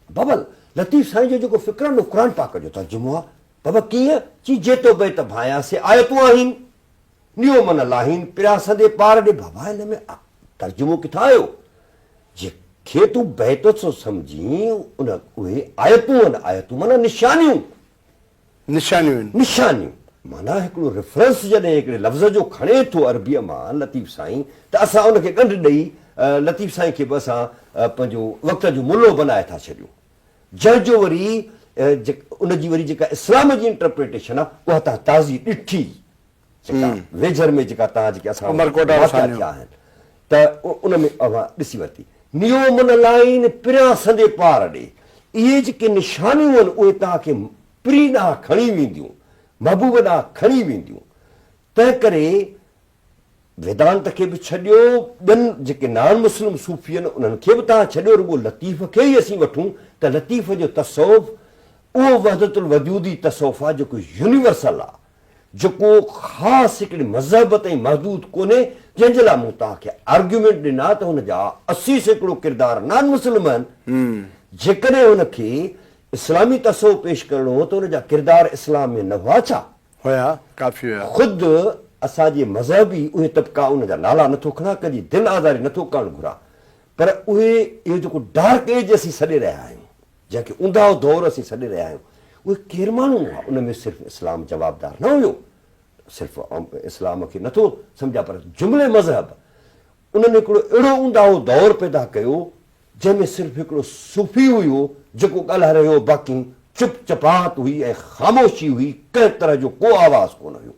बाबा लतीफ़ साईं जो जेको फ़िक्रंदो क़ुर पाक जो तर्जुमो आहे, बाबा कीअं चई जेतो बेत भाया से आयतूं आहिनि, नियो मन लाहीन पिया सदे पार ॾे। बाबा हिन में तर्जुमो किथां आयो? जेके तूं बैत थो सम्झी उन उहे आयतूं आहिनि। आयतूं माना निशानियूं, निशानियूं माना हिकिड़ो रेफरेंस जॾहिं हिकिड़े लफ़्ज़ जो खणे थो अरबीअ मां लतीफ़ साईं, त असां उनखे ॻंढि ॾेई लतीफ़ साईं खे बि असां पंहिंजो वक़्त जो मुल्लो बनाए था छॾियूं। जंहिंजो वरी उनजी वरी जेका इस्लाम जी इंटरप्रिटेशन आहे उहा तव्हां ताज़ी ॾिठी, जेका वेझर में जेका तव्हां जेके असां थिया आहिनि, त उन में ॾिसी वरिती। नियो मन लाइन पिरियां संदे पार ॾे, इहे जेके निशानियूं आहिनि उहे तव्हांखे पिरी ॾांहुं खणी वेंदियूं, महबूब ॾांहुं खणी वेंदियूं। तंहिं करे वेदांत खे बि छॾियो, ॿियनि जेके नान मुस्लिम सूफ़ी आहिनि उन्हनि खे बि तव्हां छॾियो, रुॻो लतीफ़ खे ई असीं वठूं त लतीफ़ जो तसौफ़ उहो वहदतुल वजूदी तसौफ़ आहे जेको यूनिवर्सल आहे, जेको ख़ासि हिकिड़े मज़हब ताईं महदूद कोन्हे। जंहिंजे लाइ मूं तव्हांखे आर्ग्यूमेंट ॾिना त हुनजा 80% किरदार नान मुस्लिम आहिनि। जेकॾहिं हुनखे इस्लामी तसौफ़ पेश करणो हो त हुनजा किरदार इस्लाम में न हुआ छा? हुया, काफ़ी हुया। ख़ुदि असांजे मज़हबी उहे तबिका उनजा नाला नथो खणा, कॾहिं दिलि आज़ारी नथो करणु घुरा, पर उहे इहो जेको डार्क एज असीं छॾे रहिया आहियूं, जंहिंखे ऊंधाओ दौर असीं छॾे रहिया आहियूं, उहे केरु माण्हू हुआ? उन में सिर्फ़ु इस्लाम जवाबदार न हुयो, सिर्फ़ु इस्लाम खे नथो सम्झा, पर जुमिले मज़हब उन्हनि हिकिड़ो अहिड़ो ऊंधाओ दौर पैदा कयो जंहिंमें सिर्फ़ु हिकिड़ो सूफ़ी हुयो जेको ॻाल्हाए रहियो, बाक़ी चुप चपात हुई ऐं ख़ामोशी हुई, कंहिं तरह जो को आवाज़ कोन हुयो।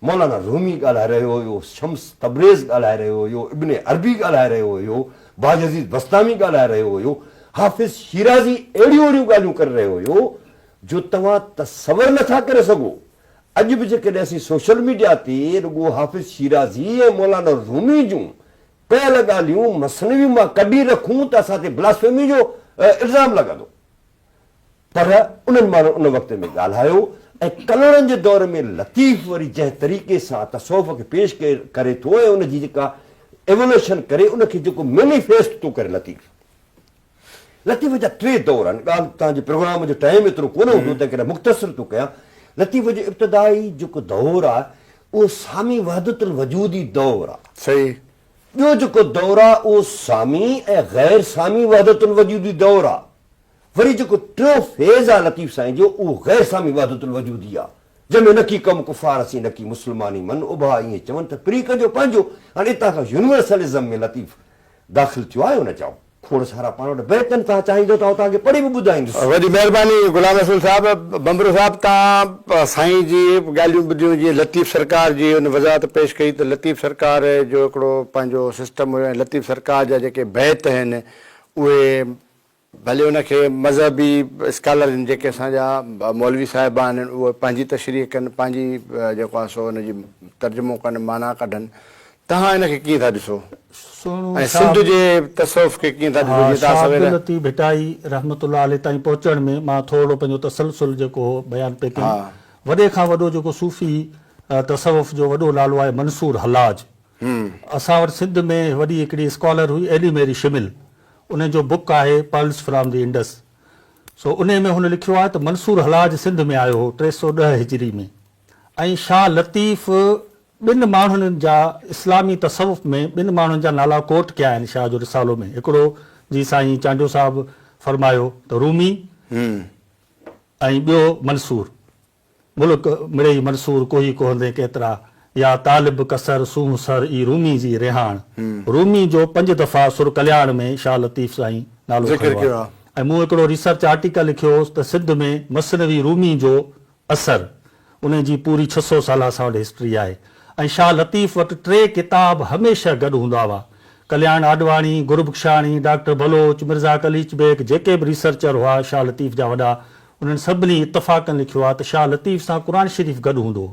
मौलाना रूमी ॻाल्हाए रहियो हुयो, शम्स तबरेज़ ॻाल्हाए रहियो हुयो, इब्न अरबी ॻाल्हाए रहियो हुयो, बाज़ीज़ बस्तामी ॻाल्हाए रहियो हुयो, हाफ़िज़ शिराज़ी अहिड़ियूं अहिड़ियूं ॻाल्हियूं करे रहियो हुयो जो तव्हां तसवर नथा करे सघो। अॼु बि जेकॾहिं असीं सोशल मीडिया ते रुॻो हाफ़िज़ शिराज़ी ऐं मौलाना रूमी जूं कयल ॻाल्हियूं मसनवी मां कढी रखूं त असां ते ब्लास्फेमी जो इल्ज़ाम लॻंदो। पर उन्हनि माण्हुनि उन वक़्त में ॻाल्हायो ऐं कलरनि जे दौर में लतीफ़ वरी जंहिं तरीक़े सां तसौफ़ खे पेश करे थो ऐं उनजी जेका एवोल्यूशन करे, उनखे जेको मैनिफेस्ट थो करे लतीफ़ जा 3 दौर आहिनि। ॻाल्हि तव्हांजे प्रोग्राम जो टाइम एतिरो कोन हूंदो त करे मुख़्तसिर थो कयां। लतीफ़ जो इब्तिदाई जेको दौर आहे उहो सामी वहदतुल वजूदी दौर आहे। सही। ॿियो जेको दौर आहे उहो सामी ऐं गैर सामी वहदतुल वजूदी दौर आहे। वरी जेको टियों फेज़ आहे लतीफ़ साईं जो उहो गैर सामी वहदतुल वजूदी आहे, जंहिंमें न की कम कुफ़ार असीं न की मुस्लमानी मन उभा ईअं चवनि त प्री कजो पंहिंजो। हाणे हितां खां यूनिवर्सलिज़म में लतीफ़ दाख़िल थियो आहे। हुन चओ खोड़ सारा पाण वटि बैतनि तव्हां चाहींदो त तव्हांखे पढ़ी बि ॿुधाईंदुसि। वॾी महिरबानी गुलाम रसूल साहिबु। बंबरू साहिबु, तव्हां साईं जी ॻाल्हियूं ॿुधियूं, जीअं लतीफ़ सरकार जी हुन वज़ाहत पेश कई त लतीफ़ सरकार जो हिकिड़ो पंहिंजो सिस्टम हुयो ऐं लतीफ़ सरकार जा जेके बैत आहिनि उहे भले उनखे मज़हबी स्कॉलर आहिनि जेके असांजा मौलवी साहिबान आहिनि उहे पंहिंजी तशरीह कनि, पंहिंजी जेको आहे सो हुनजी तर्जुमो कनि, माना कढनि। तव्हां हिनखे कीअं था ॾिसो ऐं सिंध जे तसौफ़ खे कीअं था ॾिसो? लतीफ़ भिटाई रहमतुल्लाह अलैह ताईं पहुचण में मां थोरो पंहिंजो तसलसुल जेको बयानु पे कयां। वॾे खां वॾो जेको सूफ़ी तसवुफ़ जो वॾो नालो आहे मंसूर हलाज। असां वटि सिंध में वॾी हिकिड़ी स्कॉलर हुई एली मेरी शिमिल, उन जो बुक आहे पल्स फ्रॉम द इंडस। सो उन में हुन लिखियो आहे त मंसूर हलाज सिंध में आयो हो 310 हिजरी में। ऐं शाह लतीफ़ ॿिनि माण्हुनि जा इस्लामी तसवुफ़ में ॿिनि माण्हुनि जा नाला कोट कया आहिनि शाह जो रिसालो में। हिकिड़ो जी साईं चांडो साहिबु फरमायो त रूमी ऐं ॿियो मंसूर। मुल्क मिड़ेई मंसूर कोई कोहंदे केतिरा या तालिब कसर सूह सर ई रूमी जी रिहाण। रूमी जो 5 दफ़ा सुर कल्याण में शाह लतीफ़ साईं नालो खयो आहे। ऐं मूं हिकिड़ो रिसर्च आर्टिकल लिखियो होसि त सिंध में मसनवी रूमी जो असर, उन जी पूरी 600 साल असां वटि हिस्ट्री आहे। ऐं शाह लतीफ़ वटि 3 किताब हमेशह गॾु हूंदा हुआ। कल्याण आडवाणी, गुरबख्शाणी, डॉक्टर बलोच, मिर्ज़ा कलीच बेग, जेके बि रिसर्चर हुआ शाह लतीफ़ जा वॾा, उन्हनि सभिनी इतफ़ाक़नि लिखियो आहे त शाह लतीफ़ सां क़ुर शरीफ़ गॾु हूंदो।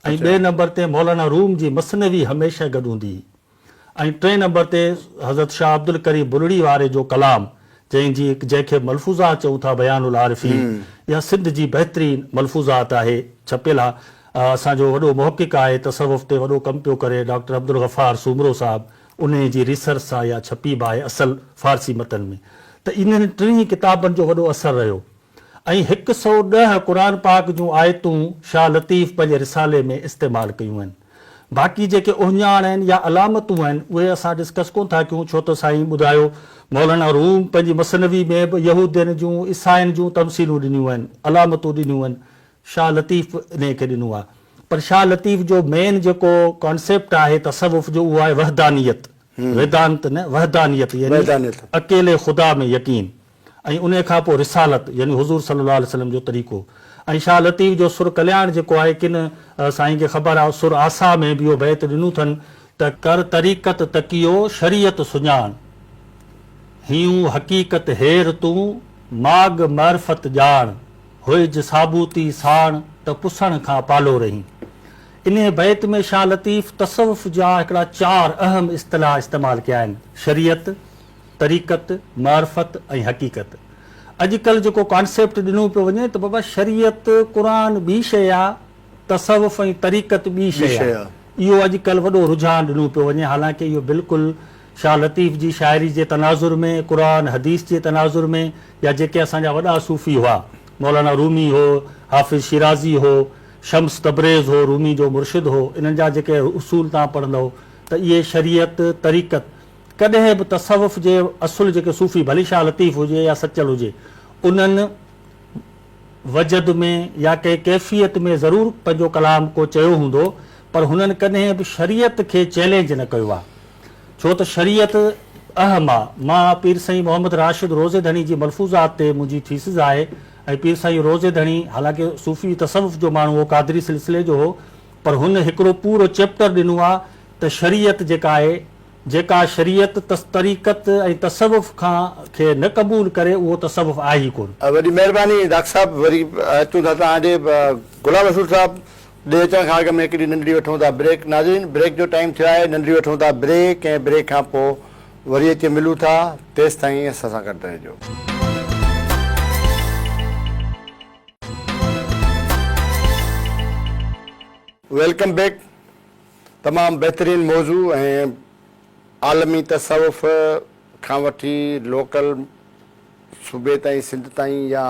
ऐं ॿिए नंबर ते मौलाना रूम जी मसनवी हमेशह गॾु हूंदी। ऐं टे नंबर ते हज़रत शाह अब्दुल करीम बुलड़ी वारे जो कलाम, जंहिंखे मलफ़ूज़ात चऊं था बयानुल आरिफ़ी, इहा सिंध जी बहितरीन मलफ़ूज़ात आहे, छपियल आहे। असांजो वॾो मुहक़िक़ आहे, तसव्वुफ़ ते वॾो कमु पियो करे, डॉक्टर अब्दुल गफ़ार सूमरो साहिबु, उन जी रिसर्च सां इहा छपी बि आहे असल फ़ारसी मतन में। त इन्हनि टिनी किताबनि जो वॾो असरु रहियो। ऐं 110 क़ुर पाक जूं आयतूं शाह लतीफ़ पंहिंजे रिसाले में इस्तेमालु कयूं आहिनि। बाक़ी जेके उहिञाण आहिनि या अलामतूं आहिनि उहे असां डिस्कस कोन था कयूं, छो त साईं ॿुधायो मौलाना रूम पंहिंजी मसनवी में बि यहूदियुनि जूं ईसाइनि जूं तमसीलूं ॾिनियूं आहिनि, अलामतूं ॾिनियूं आहिनि, शाह लतीफ़ इन खे ॾिनो आहे। पर शाह लतीफ़ जो मेन जेको कॉन्सेप्ट आहे तसव्वुफ़ जो, उहो आहे वहदानियत, वेदांत न वहदानियत, यानी अकेले ख़ुदा में यकीन। ऐं उन खां पोइ रिसालत यानी हुज़ूर सल्लल्लाहु अलैहि वसल्लम जो तरीक़ो। ऐं शाह लतीफ़ जो सुर कल्याण जेको आहे, किन साईं खे ख़बर आहे, सुर आसा में बि इहो बैत ॾिनो अथनि त कर तरीक़त तकियो शरीयत सुञाण, हियूं हक़ीक़त हेर तूं माग मारिफत ॼाण, हुइज साबूती साण त पुसण खां पालो रही। इन बैत में शाह लतीफ़ तसव्वुफ़ जा हिकिड़ा 4 अहम इस्तिलाह इस्तेमालु कया आहिनि, शरीयत, तरीक़त, मारिफत ऐं हक़ीक़त। अॼुकल्ह जेको कॉन्सेप्ट ॾिनो पियो वञे त बाबा शरीयत क़ुर ॿी शइ आहे, तसव्वुफ़ ऐं तरीक़त ॿी शइ आहे, इहो अॼुकल्ह वॾो रुझान ॾिनो पियो वञे। हालांकि इहो बिल्कुलु शाह लतीफ़ जी शाइरी जे तनाज़ुर में, क़ुर हदीस जे तनाज़ुर में, या जेके असांजा वॾा सूफ़ी हुआ, मौलाना रूमी हो, हाफ़िज़ शिराज़ी हो, शम्स तबरेज़ हो, रूमी जो मुर्शिद हो, इन्हनि जा जेके उसूल तव्हां पढ़ंदव त इहे शरीयत, तरीक़त, कॾहिं बि तसव्वुफ़ जे असुल जेके सूफ़ी, भली शाह लतीफ़ हुजे या सचल हुजे, उन्हनि वजद में या कंहिं कैफ़ियत में ज़रूरु पंहिंजो कलाम को चयो हूंदो, पर हुननि कॾहिं बि शरीयत खे चैलेंज न कयो आहे, छो त शरीयत अहम आहे। मां पीर साईं मोहम्मद राशिद रोज़े धणी जी मलफ़ूज़ात ते मुंहिंजी थीसिस आहे, ऐं पीर साईं रोज़े धणी हालांकि सूफ़ी तसव्वुफ़ जो माण्हू हो, क़ादरी सिलसिले जो हो, पर हुन हिकिड़ो पूरो चैप्टर ॾिनो आहे त शरीयत जेका आहे, जेका शरीयत तरीक़त ऐं तसव्वुफ़ खां खे न क़बूल करे, उहो तसव्वुफ़ आहे ई कोन। वॾी महिरबानी डॉक्टर साहिबु, वरी अचूं था तव्हांजे गुलाम रसूल साहिबु ॾे अचण खां अॻु में हिकिड़ी नंढड़ी वठूं था ब्रेक। नाज़रीन, ब्रेक जो टाइम थियो आहे, नंढड़ी वठूं था ब्रेक, ऐं ब्रेक खां पोइ वरी अची मिलूं था। तेसि ताईं असां सां गॾु रहिजो। Welcome back. तमामु बहितरीनु मौज़ू ऐं आलमी तसव्वुफ़ खां वठी लोकल सूबे ताईं, सिंध ताईं, या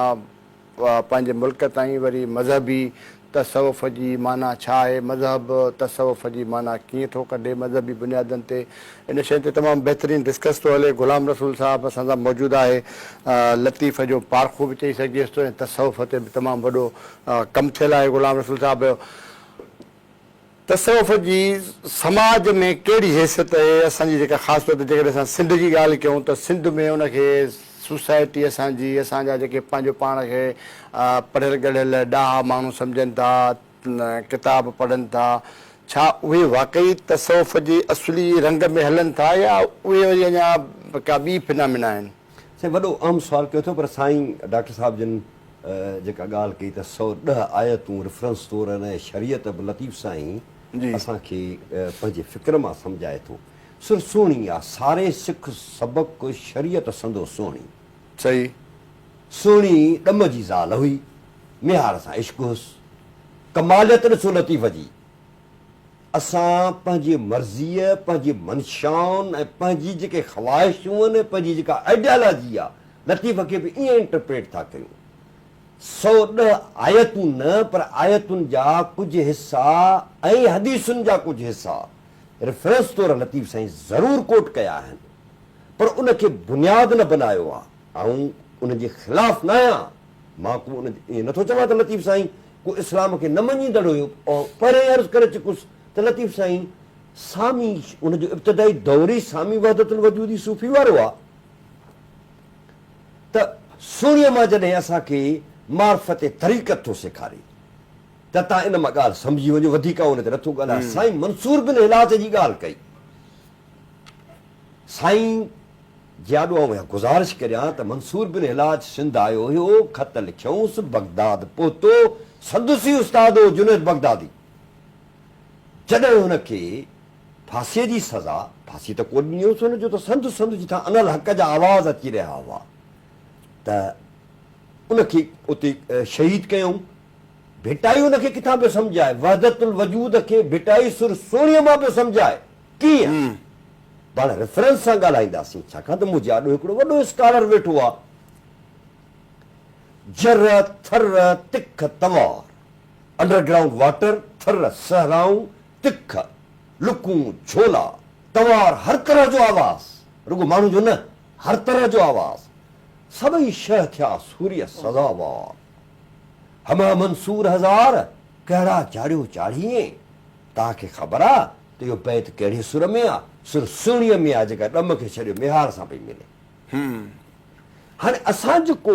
पंहिंजे मुल्क ताईं वरी मज़हबी तसव्वुफ़ जी माना छा आहे, मज़हब तसव्वुफ़ जी माना कीअं थो कढे मज़हबी बुनियादनि ते, इन शइ ते तमामु बहितरीनु डिस्कस थो हले। गुलाम रसूल साहिबु असां सां मौजूदु आहे। लतीफ़ जो पारखो बि चई सघिजेसि थो, ऐं तसव्वुफ़ ते बि तमामु वॾो कमु थियल आहे। गुलाम रसूल साहिबु, तसव्वुफ़ जी समाज में कहिड़ी हैसियत आहे असांजी, जेका ख़ासि तौर ते जेकॾहिं असां सिंध जी ॻाल्हि कयूं त सिंध में उनखे सोसाइटी असांजी, असांजा जेके पंहिंजो पाण खे पढ़ियल गढ़ियल ॾाह माण्हू सम्झनि था, किताब पढ़नि था, छा उहे वाक़ई तसव्वुफ़ जे असुली रंग में हलनि था, या उहे वरी अञा का ॿी फिनामिना आहिनि? साईं वॾो आम सुवालु कयो अथव, पर साईं डॉक्टर साहिब जिन जेका ॻाल्हि कई त 110 आयतूं रेफरेंस तौर ऐं शरीयत बि लतीफ़ साईं असांखे पंहिंजे फ़िक्र मां सम्झाए थो। सुर सुहिणी आहे, सारे सिख सबक़ शरीयत संदो सुहिणी, सही सुहिणी ॾम जी ज़ाल हुई, मिहार सां इश्क हुउसि, कमालियत ॾिसो लतीफ़ जी। असां पंहिंजी मर्ज़ीअ, पंहिंजी मंशाउनि ऐं पंहिंजी जेके ख़्वाहिशूं आहिनि, पंहिंजी जेका आइडियालॉजी आहे, लतीफ़ खे बि ईअं इंटरप्रेट था कयूं। 110 आयतूं न, पर आयतुनि जा कुझु हिसा ऐं हदीसुनि जा कुझु हिसा रेफरेंस तौर लतीफ़ साईं ज़रूरु कोट कया आहिनि, पर उनखे बुनियादु न बनायो आहे। ऐं उनजे ख़िलाफ़ु न आहियां मां, को उन ईअं नथो चवां त लतीफ़ साईं को इस्लाम खे न मञींदड़ हुयो। ऐं पहिरें अर्ज़ु करे चुकुसि त लतीफ़ साईं सामी, उनजो इब्तिदाई दौर ई सामी वहदतुल वजूदी सूफ़ी वारो आहे। त सुहिणीअ मां जॾहिं असांखे मार्फत तरीक़त थो सेखारे त तव्हां इन मां ॻाल्हि सम्झी वञो, वधीक उन ते नथो ॻाल्हाए। साईं मंसूर बिन हिलात जी ॻाल्हि कई, साईं जाॾो आउं गुज़ारिश करियां त मंसूर बिन इलाज सिंध आयो हुयो, ख़त लिखियऊंसि, बगदाद पहुतो, संदुसी उस्ताद हो जुनैद बगदादी। जॾहिं हुनखे फांसीअ जी सज़ा, फांसी त कोन ॾिनोसि हुनजो त संदु संदु जिथां अनल हक़ जा आवाज़ अची रहिया हुआ, त उनखे उते शहीद कयऊं। भिटाई हुनखे किथां पियो सम्झाए, वहदतुल वजूद खे भिटाई सुर सोणीअ मां पियो सम्झाए। कीअं? पाण रेफरेंस सां ॻाल्हाईंदासीं, छाकाणि त मूं जाॾो हिकिड़ो वॾो स्कॉलर वेठो आहे। जर थर तिख तवार, अंडरग्राउंड वाटर, थर सहराऊं, तिख लुकूं झोला, तवार हर तरह जो आवाज़, रुगो माण्हू जो न, हर तरह जो आवाज़, सभई शह थिया सूर्य सज़ावार। हमा मंसूर हज़ार, कहिड़ा चाढ़ियो चाढ़ीअ, तव्हांखे ख़बर आहे त इहो बैत कहिड़े सुर में आहे? सुर सुहिणीअ में आहे, जेका ॾम खे छॾियो मेहार सां पई मिले। हाणे असां जेको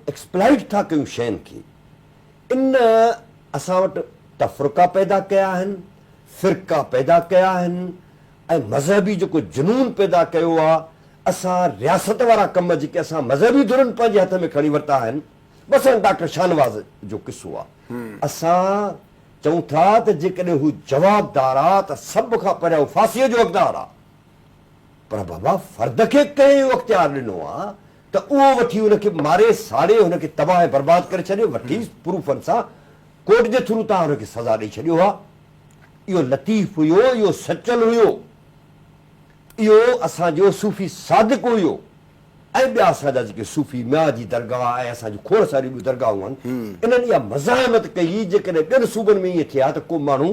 एक्सप्लाइट था कयूं शयुनि खे, इन असां वटि तफ़रुका पैदा कया आहिनि, फ़िरका पैदा कया आहिनि, ऐं मज़हबी जेको जुनून पैदा कयो आहे। असां रियासत वारा कम जेके असां मज़हबी धुरनि पंहिंजे हथ में खणी वरिता आहिनि, बसि डॉक्टर शाहनवाज़ जो किसो आहे। असां चऊं था त जेकॾहिं हू जवाबदार आहे त सभ खां पहिरियों फांसीअ जो हक़दार आहे, पर बाबा फर्द खे कंहिं इहो अख़्तियार ॾिनो आहे त उहो वठी हुनखे मारे साड़े हुनखे तबाह बर्बाद करे छॾियो, वठी प्रूफनि सां कोर्ट जे थ्रू तव्हां हुनखे सज़ा ॾेई छॾियो आहे। इहो लतीफ़ हुयो, इहो सचल हुयो, इहो असांजो सूफ़ी सादिक हुयो। ऐं ॿिया असांजा जेके सूफ़ी मियाँ जी दरगाह ऐं असांजूं खोड़ सारियूं ॿियूं दरगाहूं आहिनि, इन्हनि इहा मज़ाहिमत कई। जेकॾहिं ॿियनि सूबनि में ईअं थिया त को माण्हू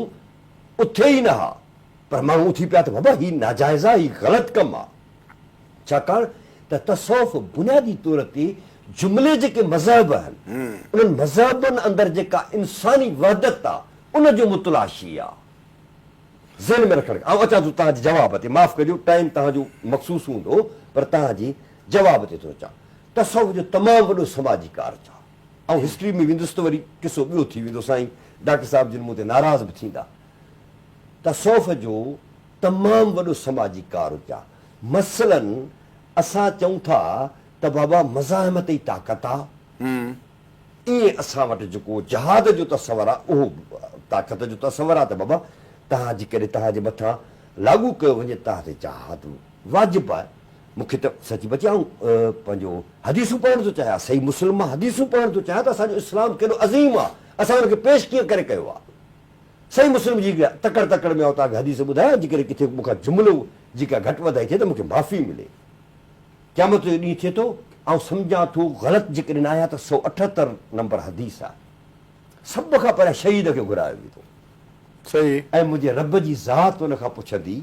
उथे ई न हा, पर माण्हू उथी पिया त बाबा हीउ नाजाइज़ आहे, हीउ ग़लति कमु आहे। छाकाणि त तसौफ़ बुनियादी तौर ते जुमिले जेके मज़हब आहिनि, उन्हनि मज़हबनि अंदरि जेका इंसानी वहदत आहे, उनजो मुतलाशी आहे। ज़हन में रखणु, ऐं अचां थो तव्हांजे जवाब ते, माफ़ु कजो टाइम तव्हांजो मख़सूस हूंदो, पर तव्हांजी जवाब ते थो अचां। तसौफ़ जो तमामु वॾो समाजी कार्य आहे, ऐं हिस्ट्री में वेंदुसि त वरी किसो ॿियो थी वेंदो। साईं डॉक्टर साहिब जिन मूं ते नाराज़ बि थींदा। तसौफ़ जो तमामु वॾो समाजी कार्य आहे। मसलन असां चऊं था त बाबा मज़ाहिमत ई ताक़त आहे, ईअं असां वटि जेको जहाद जो तसवर आहे, उहो ताक़त जो तसवर आहे त बाबा तव्हां जेकॾहिं तव्हांजे मथां लागू कयो वञे तव्हां ते जहाद वाजिबु आहे। मूंखे त सची बचाऊं पंहिंजो हदीसूं पढ़णु थो चाहियां, सही मुस्लिम मां हदीसूं पढ़णु थो चाहियां त असांजो इस्लाम केॾो अज़ीम आहे, असां हुनखे पेश कीअं करे कयो आहे। सही मुस्लिम जी तकड़ तकड़ में तव्हांखे हदीस ॿुधायां, जेकॾहिं किथे मूंखां जुमिलो जेका घटि वधाई थिए त मूंखे माफ़ी मिले। क़यामत जो ॾींहुं थिए थो, ऐं सम्झां थो ग़लति जेकॾहिं न आया त 178 नंबर हदीस आहे। सभ खां पहिरियों शहीद खे घुरायो वेंदो, सही, ऐं मुंहिंजे रब जी ज़ात हुन खां पुछंदी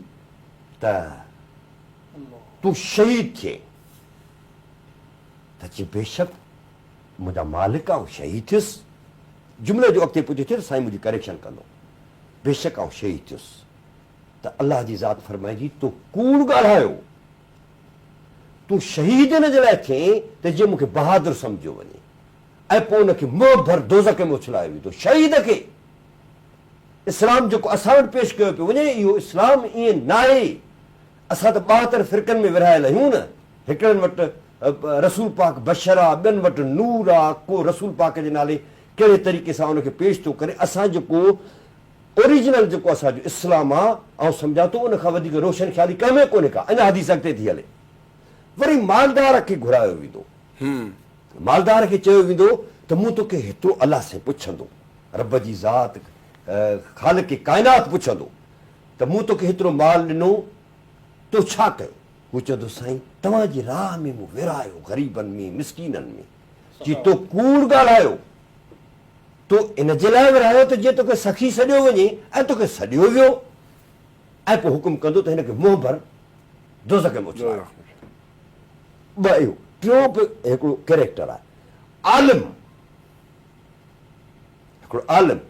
त तूं शहीद थिए, त चए बेशक मुंहिंजा मालिक आउं शहीद थियुसि। जुमिले जो अॻिते पुछे थिए त साईं मुंहिंजी करेक्शन कंदो, बेशक आउं शहीद थियुसि। त अलाह जी ज़ात फरमाईंदी तूं कूड़ ॻाल्हायो, तूं शहीद हिन जे लाइ थिए त जीअं मूंखे बहादुर सम्झियो वञे, ऐं पोइ हुनखे मोह भर दोज़ख में उछलायो वेंदो। शहीद खे इस्लाम जेको असां वटि पेश कयो पियो वञे, इहो इस्लाम ईअं न आहे। असां त 72 फ़िरक़नि में विरहायल आहियूं न, हिकिड़नि वटि रसूल पाक बशर आहे, ॿियनि वटि नूर आहे, को रसूल पाक जे नाले कहिड़े तरीक़े सां हुनखे पेश थो करे। असां जेको ओरिजिनल जेको असांजो इस्लाम आहे, ऐं सम्झां थो उन खां वधीक रोशन ख़्याली कंहिंमें कोन्हे का। अञा हदीस अॻिते थी हले। वरी मालदार खे घुरायो वेंदो, मालदार खे चयो वेंदो त मूं तोखे हेतिरो अलाह से पुछंदो, रब जी ज़ात ख़ालिक़ काइनात पुछंदो त मूं तोखे हेतिरो माल ॾिनो, तो छा कयो? हू चवंदो साईं तव्हांजी राह में मूं विरायो, ग़रीबनि में, मिसकीननि में। जी तो कूड़ ॻाल्हायो, तो इन जे लाइ विरायो त जीअं तोखे सखी सॼियो वञे, ऐं तोखे सॼियो वियो, ऐं पोइ हुकुम कंदो त हिनखे मुंहुं भर दोज़ख में उछलायो। ॿ इहो। टियों बि हिकिड़ो कैरेक्टर आहे आलिम, हिकिड़ो आलिम।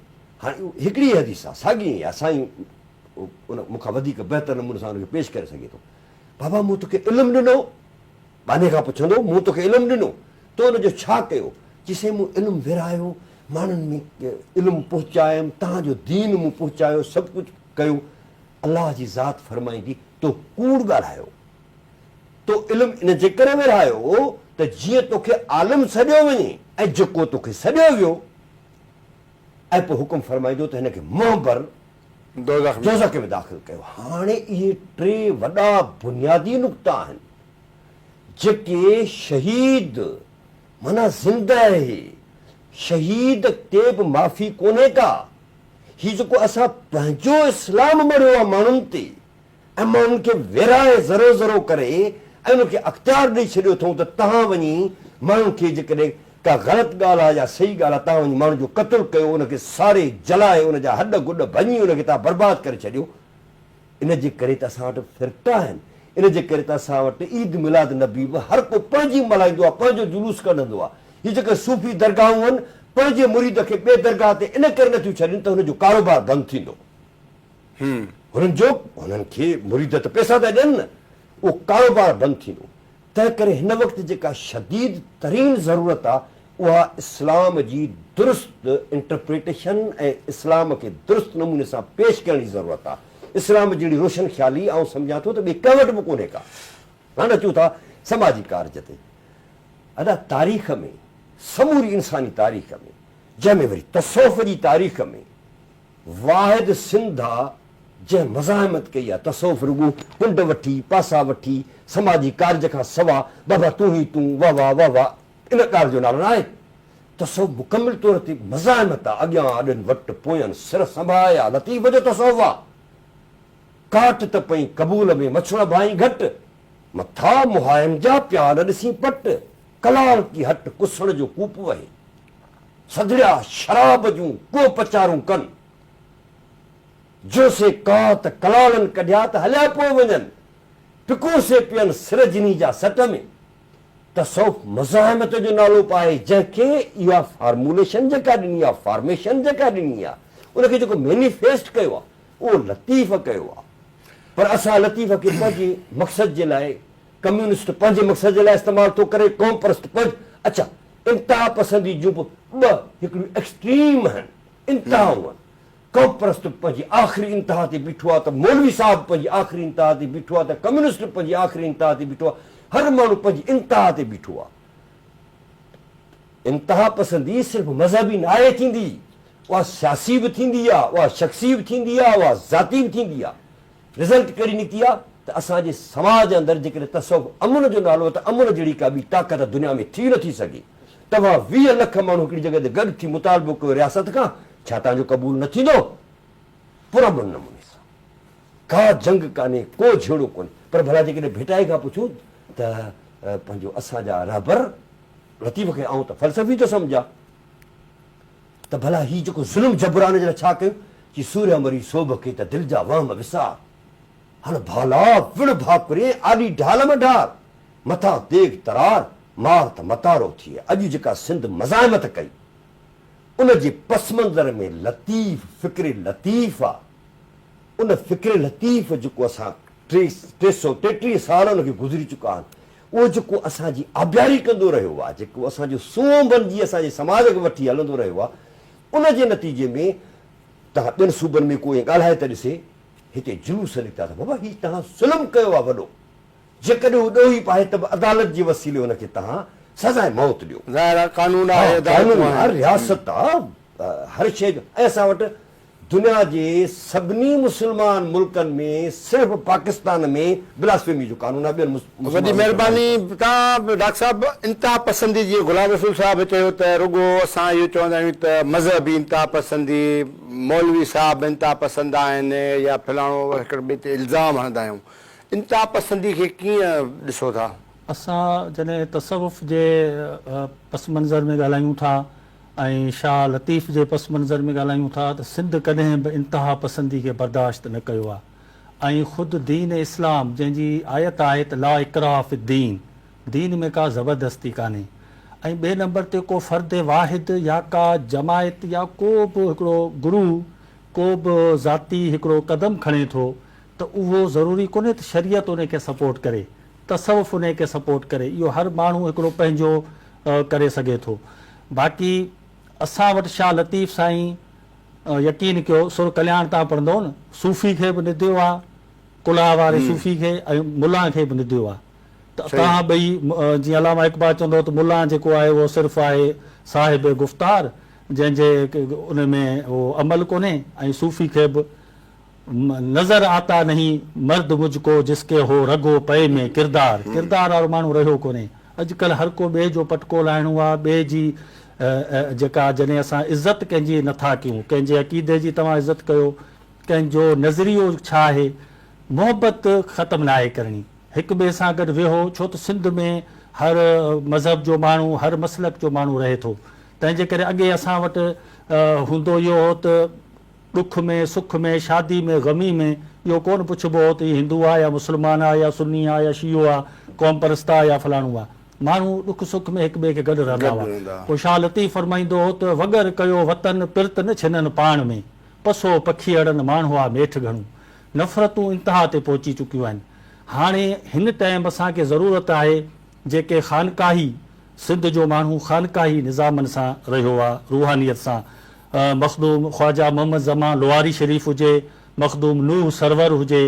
हाणे हिकिड़ी हदीस आहे, साॻी आहे, साईं उन मूंखां वधीक बहितर नमूने सां हुनखे पेश करे सघे थो। बाबा मूं तोखे इल्मु ॾिनो, बाने खां पुछंदो मूं तोखे इल्मु ॾिनो, तो हुनजो छा कयो? चई मूं इल्मु विरायो, माण्हुनि में इल्मु पहुचायुमि, तव्हांजो दीन मूं पहुचायो, सभु कुझु कयो। अलाह जी ज़ात फरमाईंदी तो कूड़ ॻाल्हायो, तो इल्मु इन जे करे विरहायो त जीअं तोखे आलिम सॾियो वञे ऐं जेको तोखे सॾियो वियो ऐं पोइ हुकुम फरमाईंदो त हिनखे मुंहबर दोज़ख में दाख़िल कयो। हाणे इहे टे वॾा बुनियादी नुक़्ता आहिनि जेके शहीद माना ज़िंदा आहे, शहीद ते बि माफ़ी कोन्हे का। हीउ जेको असां पंहिंजो इस्लाम मरियो आहे माण्हुनि ते ऐं माण्हुनि खे विराए ज़रो ज़रो करे ऐं उनखे अख़्तियार ॾेई छॾियो अथऊं त तव्हां वञी माण्हुनि खे जेकॾहिं का ग़लति ॻाल्हि आहे या सही ॻाल्हि आहे तव्हां वञी माण्हुनि जो क़तलु कयो, उनखे सारे जलाए उनजा हॾ गुॾ भञी उनखे तव्हां बर्बादु करे छॾियो। इन जे करे त असां वटि फ़िरका आहिनि, इन जे करे त असां वटि ईद मिलाद नबी बि हर को पंहिंजी मल्हाईंदो आहे, पंहिंजो जुलूस कढंदो आहे। हीअ जेके सूफ़ी दरगाहूं आहिनि पंहिंजे मुरीद खे ॿिए दरगाह ते इन करे नथियूं छॾनि त हुनजो कारोबार बंदि थींदो। हुननि खे मुरीद त पैसा था ॾियनि न, उहो कारोबार बंदि थींदो। तंहिं करे हिन वक़्तु जेका शदीद तरीन ज़रूरत आहे उहा इस्लाम जी दुरुस्त इंटरप्रिटेशन ऐं इस्लाम खे दुरुस्त नमूने सां पेश करण जी ज़रूरत आहे। इस्लाम जहिड़ी रोशन ख़्याली आउं सम्झां थो त ॿिए कंहिं वटि बि कोन्हे का। हाणे अचूं था समाजी कार्ज ते। अदा तारीख़ में, समूरी इंसानी तारीख़ में, जंहिंमें वरी तसौफ़ जी तारीख़ में वाहिद सिंध आहे जंहिं मज़ाहिमत कई आहे। तसौफ़ रुॻो कुंड वठी पासा वठी समाजी कार्ज खां सवा बाबा तूं ई तूं वाह वाह वाह वाह इन ॻाल्हि जो नालो न आहे। तसौफ़ मुकमिल तौर ते मज़ाहिमत आहे, अॻियां अॾनि वटि पोयनि सिर संभाया लतीफ़ जो तसौफ़ आहे। काट त पई कबूल में मछड़ भाई घटि, मथा मुहायम जा प्यार ॾिसी पट, कलाल की हट कुसण जो कूप वहे, सदड़िया शराब जूं को पचारूं कनि, जो से का त कलालनि कढिया त हलिया पोइ वञनि, फिको से पियनि सिर जिनी जा सट में। तसौफ़ मज़ाहिमत जो नालो पाए जंहिंखे इहा फार्मुलेशन जेका ॾिनी आहे, फॉर्मेशन जेका ॾिनी आहे, उनखे जेको मैनिफेस्ट कयो आहे उहो लतीफ़ कयो आहे। पर असां लतीफ़ खे पंहिंजे मक़सद जे लाइ, कम्यूनिस्ट पंहिंजे मक़सद जे लाइ इस्तेमालु थो करे, क़ौम परस्त अच्छा इंतिहा पसंदी जूं बि ॿ हिकिड़ियूं एक्सट्रीम आहिनि, इंतिहाऊं आहिनि। क़ौम परस्त पंहिंजी आख़िरी इंतिहा ते बीठो आहे त मौलवी साहिबु पंहिंजी आख़िरी इंतिहा ते बीठो आहे त कम्यूनिस्ट पंहिंजी आख़िरी इंतिहा ते बीठो आहे, हर माण्हू पंहिंजी इंतिहा ते बीठो आहे। इंतिहा पसंदी सिर्फ़ु मज़हबी नाहे थींदी, उहा सियासी बि थींदी आहे, उहा शख़्सी बि थींदी आहे, उहा ज़ाती बि थींदी आहे। रिज़ल्ट कहिड़ी निकिती आहे त असांजे समाज अंदरि जेकॾहिं तसौफ़ अमुन जो नालो त अमुन जहिड़ी का ॿी ताक़त दुनिया में थी नथी सघे। तव्हां 20 लख माण्हू हिकिड़ी जॻह ते गॾु थी मुतालबो कयो रियासत खां, छा तव्हांजो क़बूल न थींदो? पुरमन नमूने सां का जंग कान्हे, को झेड़ो कोन्हे। पर भला जेकॾहिं भिटाई खां पुछूं त पंहिंजो असांजा रहबर लतीफ़ खे आऊं त फ़लसफ़ी थो सम्झां त भला हीउ जेको ज़ुल्म जबरान जे लाइ छा कयो कि सूर्य मरी सोभ खे त दिलि जा वहम विसार, हाणे भाला विड़ भाकुरे आॾी ढाल में ढाल, मथां देग तरार मार त मतारो थिए। अॼु जेका सिंध मज़ाहिमत कई उन जे पस मंज़र में लतीफ़ फ़िक्र लतीफ़ आहे। उन फ़िक्र लतीफ़ जेको असां 333 साल उनखे गुज़री चुका आहिनि, उहो जेको असांजी आबियारी कंदो रहियो आहे, जेको असांजो सूंह बणिजी असांजे समाज खे वठी हलंदो रहियो आहे, उन जे नतीजे में तव्हां ॿियनि सूबनि में कोई ॻाल्हाए त ॾिसे हिते जुलूस निकिता त बाबा हीउ तव्हां ज़ुल्म कयो आहे वॾो, जेकॾहिं उहो ॾोही पाए त अदालत जे वसीले हुनखे तव्हां सज़ाए मौत ॾियो। कानून आहे, रियासत आहे, हर शइ जो। ऐं असां वटि दुनिया जे सभिनी मुस्लमान मुल्कनि में सिर्फ़ु पाकिस्तान में ब्लास्फेमी जो कानून आहे। वॾी महिरबानी। तव्हां डॉक्टर साहिबु इंतिहा पसंदी जीअं गुलाम रसूल साहिबु चयो त रुॻो असां इहो चवंदा आहियूं त मज़हबी इंतिहा पसंदी, मौलवी साहिबु इंतिहा पसंद आहिनि या फलाणो हिकिड़े ॿिए ते इल्ज़ाम हणंदा आहियूं। इंतिहा पसंदी खे कीअं ॾिसो था? असां जॾहिं तसवुफ़ जे पस मंज़र में ॻाल्हायूं था ऐं शाह लतीफ़ जे पस मंज़र में ॻाल्हायूं था त सिंध कॾहिं बि इंतिहा पसंदी खे बर्दाश्त न कयो आहे। ऐं ख़ुदि दीन इस्लाम जंहिंजी आयत आहे त ला इकराह फि दीन, दीन में का ज़बरदस्ती कान्हे। ऐं ॿिए नंबर ते को फ़र्द वाहिद या का जमायत या को बि हिकिड़ो गुरू को बि ज़ाती हिकिड़ो क़दम खणे थो त उहो ज़रूरी कोन्हे त शरीयत उन खे सपोर्ट करे, तसवुफ़ उन खे सपोर्ट करे। इहो हर माण्हू हिकिड़ो पंहिंजो करे सघे थो। बाक़ी असां वटि शाह लतीफ़ साईं यकीन कयो सुर कल्याण तव्हां पढ़ंदो न, सूफ़ी खे बि निधियो आहे, कुला वारे सूफ़ी खे ऐं मुला खे बि निधियो आहे। तव्हां ॿई जीअं अलामा इक़बाल चवंदो त मुला जेको आहे उहो सिर्फ़ु आहे साहिब गुफ़्तार जंहिंजे उन में उहो अमल कोन्हे ऐं सूफ़ी खे बि नज़र आता नहीं मर्द मुझको जिसके हो रगो पए में किरदार किरदार वारो माण्हू रहियो कोन्हे अॼुकल्ह हर को ॿिए जो पटको लाहिणो आहे ॿिए जी जेका जॾहिं असां इज़त कंहिंजी नथा कयूं कंहिंजे अक़ीदे जी तव्हां इज़त कयो कंहिंजो नज़रियो छा आहे मोहबत ख़तमु न आहे करणी हिक ॿिए सां गॾु वेहो छो त सिंध में हर मज़हब जो माण्हू हर मसलक जो माण्हू रहे थो तंहिंजे करे अॻे असां वटि हूंदो इहो हो त ॾुख में सुख में शादी में ग़मी में इहो कोन पुछिबो हो त हीउ हिंदू आहे या मुस्लमान आहे या सुन्नी आहे या शियो आहे क़ौम परस्त आहे या फलाणो आहे माण्हू ॾुख सुख में हिक ॿिए खे गॾु रहंदा हुआ पोइ शाह लतीफ़ फरमाईंदो हो त वगर कयो वतन पिर्त न छिननि पाण में पसो पखी अड़नि माण्हू आहे मेठ घणो नफ़रतूं इंतिहा ते पहुची चुकियूं आहिनि हाणे हिन टाइम असांखे ज़रूरत आहे जेके ख़ानकाही सिंध जो माण्हू ख़ानकाही निज़ामनि सां रहियो आहे रूहानियत सां मखदूम ख्वाजा मोहम्मद ज़मा लोहारी शरीफ़ हुजे मखदूम नूह सरवर हुजे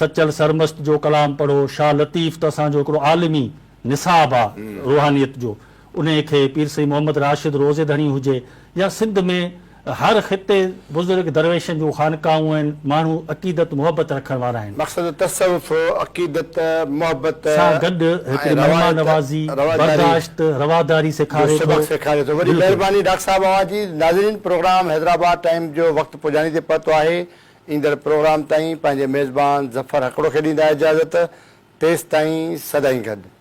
सचल सरमस्त जो कलाम पढ़ो शाह लतीफ़ त असांजो हिकिड़ो आलमी निसाब आहे रूहानियत जो उन खे पीर सईद मोहम्मद राशिद रोज़ेधणी हुजे या सिंध में हर ख़िते बुज़ुर्ग दरवेशनि जूं ख़ानकाऊं आहिनि माण्हू अक़ीदत मोहबत रखण वारा आहिनि मक़सद तसव्वुफ़ अक़ीदत मोहबत सां गॾु हिकिड़ी महिमान नवाज़ी बर्दाश्त रवादारी सेखारे थो वरी महिरबानी डॉक्टर साहब जी नाज़रीन प्रोग्राम हैदराबाद टाइम जो वक़्तु पुॼाणी ते पहुतो आहे ईंदड़ प्रोग्राम ताईं पंहिंजे मेज़बान ज़फ़र हकड़ो खे ॾींदा इजाज़त तेसि ताईं सदाईं गॾु